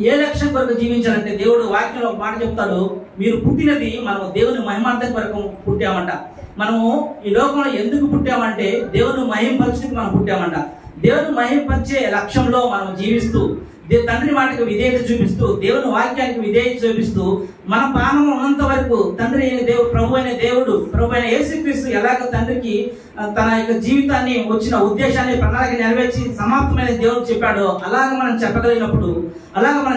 ఏ లక్ష్యం కొరకు జీవించాలంటే దేవుడు వాక్యంలో ఒక మాట చెప్తాడు, మీరు పుట్టినది మనము దేవుని మహిమార్థం కొరకు పుట్టామంట. మనము ఈ లోకంలో ఎందుకు పుట్టామంటే దేవుని మహింపరచుకు మనం పుట్టామంట. దేవుని మహింపరిచే లక్ష్యంలో మనం జీవిస్తూ తండ్రి మాటకు విధేయత చూపిస్తూ దేవుని వాక్యానికి విధేయత చూపిస్తూ మన ప్రాణం ఉన్నంత వరకు తండ్రి అయిన దేవుడు ప్రభు అయిన యేసుక్రీస్తు ఎలాగ తండ్రికి తన యొక్క జీవితాన్ని వచ్చిన ఉద్దేశాన్ని ప్రణాళిక నెరవేర్చి సమాప్తమైన దేవుడు చెప్పాడో అలాగ మనం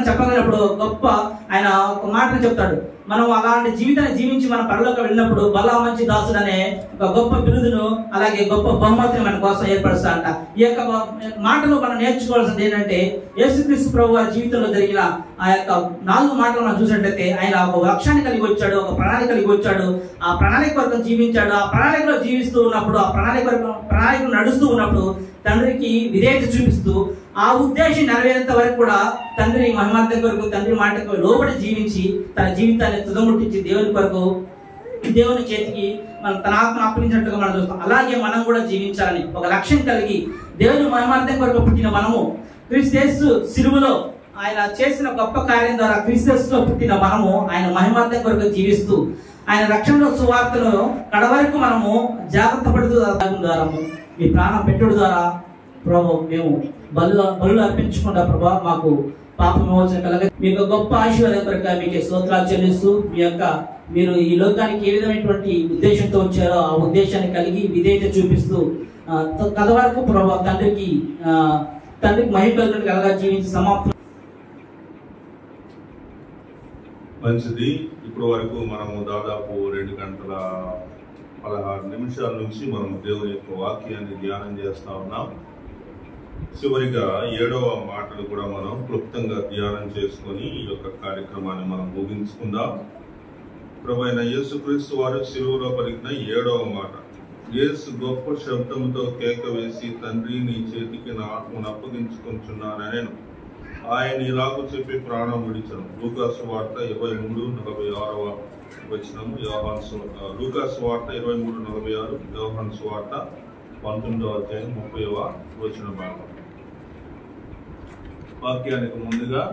చెప్పగలిగినప్పుడు గొప్ప ఆయన ఒక మాటను చెప్తాడు. మనం అలాంటి జీవితాన్ని జీవించి మన పరలోకి వెళ్ళినప్పుడు బలా మంచి దాసుడు అనే ఒక గొప్ప బిరుదును అలాగే గొప్ప బహుమతిని మన కోసం ఏర్పరుస్తాడంట. ఈ యొక్క మాటలు మనం నేర్చుకోవాల్సింది ఏంటంటే యేసుక్రీస్తు ప్రభు వారి జీవితంలో జరిగిన ఆ యొక్క 4 మాటలు మనం చూసినట్లయితే ఆయన ఒక లక్ష్యాన్ని కలిగి వచ్చాడు, ఒక ప్రణాళిక కలిగి వచ్చాడు, ఆ ప్రణాళిక కొరకు జీవించాడు. ఆ ప్రణాళికలో జీవిస్తూ ఉన్నప్పుడు ఆ ప్రణాళికను నడుస్తూ ఉన్నప్పుడు తండ్రికి విధేయత చూపిస్తూ ఆ ఉద్దేశం నెరవేరేంత వరకు కూడా తండ్రి మహిమార్థం కొరకు, తండ్రి మాటకు లోబడి జీవించి తన జీవితాన్ని తుదముట్టించి దేవుని కొరకు, దేవుని చేతికి మనం తన ఆత్మను అప్పగించినట్టుగా మనం చూస్తాం. అలాగే మనం కూడా జీవించాలని ఒక లక్ష్యం కలిగి దేవుని మహిమార్థం కొరకు పుట్టిన మనము, క్రీస్తు సిలువలో ఆయన చేసిన గొప్ప కార్యం ద్వారా క్రీస్తులో పుట్టిన మనము ఆయన మహిమార్థం కొరకు జీవిస్తూ ఆయన రక్షణ సువార్తను కడవరకు మనము జాగ్రత్త పడుతూ ద్వారము మీ ప్రాణం పెట్టుడు ద్వారా ప్రభు మేము బలు అర్పించకుండా ప్రభా మాకు పాప విమోచన కలగ మీకు గొప్ప ఆశీర్వాదం కొరకు మీకు స్తోత్రాలు చెల్లిస్తూ మీరు ఈ లోకానికి ఏ విధమైనటువంటి ఉద్దేశంతో వచ్చారో ఆ ఉద్దేశాన్ని కలిగి విధేయత చూపిస్తూ కథ వరకు ప్రభా తండ్రికి మహిమ కలగా జీవించి సమాప్తం. మంచిది. ఇప్పుడు వరకు మనము దాదాపు 2 గంటల 16 నిమిషాల నుంచి మనం దేవుని యొక్క వాక్యాన్ని ధ్యానం చేస్తా ఉన్నాం. చివరిగా 7వ మాటలు కూడా మనం క్లుప్తంగా ధ్యానం చేసుకొని ఈ యొక్క కార్యక్రమాన్ని మనం ముగించుకుందాం. ప్రభువైన యేసుక్రీస్తు వారు శిలువలో పలికిన 7వ మాట, యేసు గొప్ప శబ్దముతో కేక వేసి, తండ్రి నీ చేతికి నా ఆత్మను అప్పగించుకుంటున్నానని ఆయన ఇలాగూ చెప్పి ప్రాణం విడిచాను. లూకాసు వార్త 23:46 వచనము, లూకాసు వార్త 23:46, యోహాను సువార్త 19:30 వచన భాగం. వాక్యానికి ముందుగా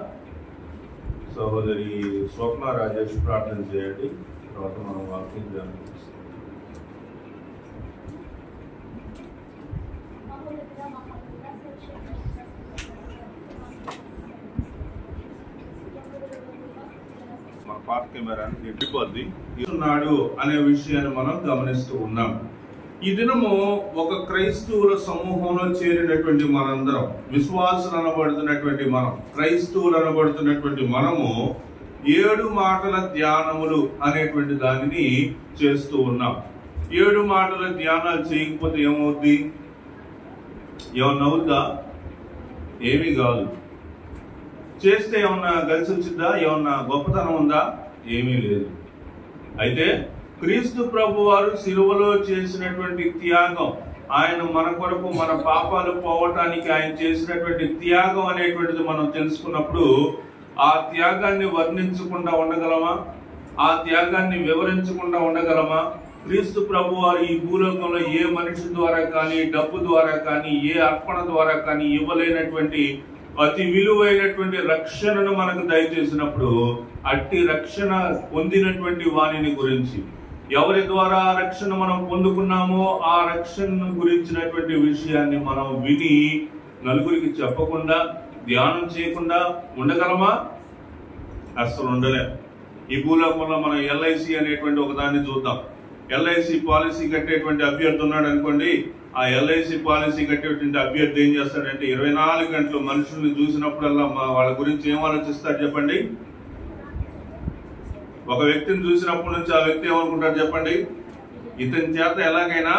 సహోదరి స్వప్న రాజేష్ ప్రార్థన చేయండి. తర్వాత మనం వాక్యం ధ్యానం చేస్తాం. పాత కెమెరా నిండిపోద్ది నాడు అనే విషయాన్ని మనం గమనిస్తూ ఉన్నాం. ఈ దినము ఒక క్రైస్తవుల సమూహంలో చేరినటువంటి మనందరం, విశ్వాసులు అనబడుతున్నటువంటి మనం, క్రైస్తవులు అనబడుతున్నటువంటి మనము 7 మాటల ధ్యానములు అనేటువంటి దానిని చేస్తూ ఉన్నాం. 7 మాటల ధ్యానాలు చేయకపోతే ఏమవుద్ది? ఏమన్నా అవుద్దా? ఏమీ కాదు. చేస్తే ఏమన్నా కలిసి వచ్చిందా? ఏమన్నా గొప్పతనం ఉందా? ఏమీ లేదు. అయితే క్రీస్తు ప్రభు వారు సిలువలో చేసినటువంటి త్యాగం, ఆయన మన కొరకు మన పాపాలు పోవటానికి ఆయన చేసినటువంటి త్యాగం అనేటువంటిది మనం తెలుసుకున్నప్పుడు ఆ త్యాగాన్ని వర్ణించకుండా ఉండగలమా? ఆ త్యాగాన్ని వివరించకుండా ఉండగలమా? క్రీస్తు ప్రభు వారు ఈ భూలోకంలో ఏ మనిషి ద్వారా కానీ, డబ్బు ద్వారా కానీ, ఏ అర్పణ ద్వారా కానీ ఇవ్వలేనటువంటి అతి విలువైనటువంటి రక్షణను మనకు దయచేసినప్పుడు అట్టి రక్షణ పొందినటువంటి వాణిని గురించి, ఎవరి ద్వారా రక్షణ మనం పొందుకున్నామో ఆ రక్షణ గురించినటువంటి విషయాన్ని మనం విని నలుగురికి చెప్పకుండా, ధ్యానం చేయకుండా ఉండగలమా? అస్సలు ఉండలేం. ఈ భూలోకంలో మనం LIC అనేటువంటి ఒక దాన్ని చూద్దాం. LIC పాలసీ కట్టేటువంటి అభ్యర్థి ఉన్నాడు అనుకోండి. ఆ LIC పాలసీ కట్టేటువంటి అభ్యర్థి ఏం చేస్తాడంటే 24 గంటలు మనుషుల్ని చూసినప్పుడల్లా వాళ్ళ గురించి ఏం ఆలోచిస్తాడు చెప్పండి? ఒక వ్యక్తిని చూసినప్పటి నుంచి ఆ వ్యక్తి ఏమనుకుంటాడు చెప్పండి? ఇతని చేత ఎలాగైనా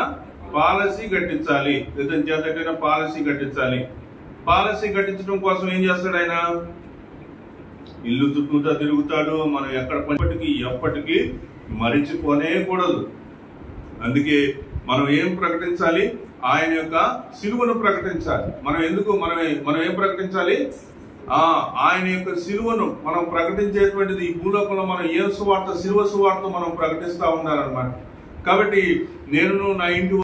పాలసీ కట్టించాలి, ఇతని చేత ఎక్కడైనా పాలసీ కట్టించాలి. పాలసీ కట్టించడం కోసం ఏం చేస్తాడు ఆయన? ఇల్లు చుట్టూతా తిరుగుతాడు. మనం ఎప్పటికీ మరిచిపోనే కూడదు. అందుకే మనం ఏం ప్రకటించాలి? ఆయన యొక్క సిలువను ప్రకటించాలి. మనం ఏం ప్రకటించాలి? ఆయన యొక్క సిలువను మనం ప్రకటించేటువంటిది ఈ భూలోకంలో మనం ఏ సువార్త, సిలువ సువార్త మనం ప్రకటిస్తా ఉన్నారనమాట. కాబట్టి నేను నా ఇంటి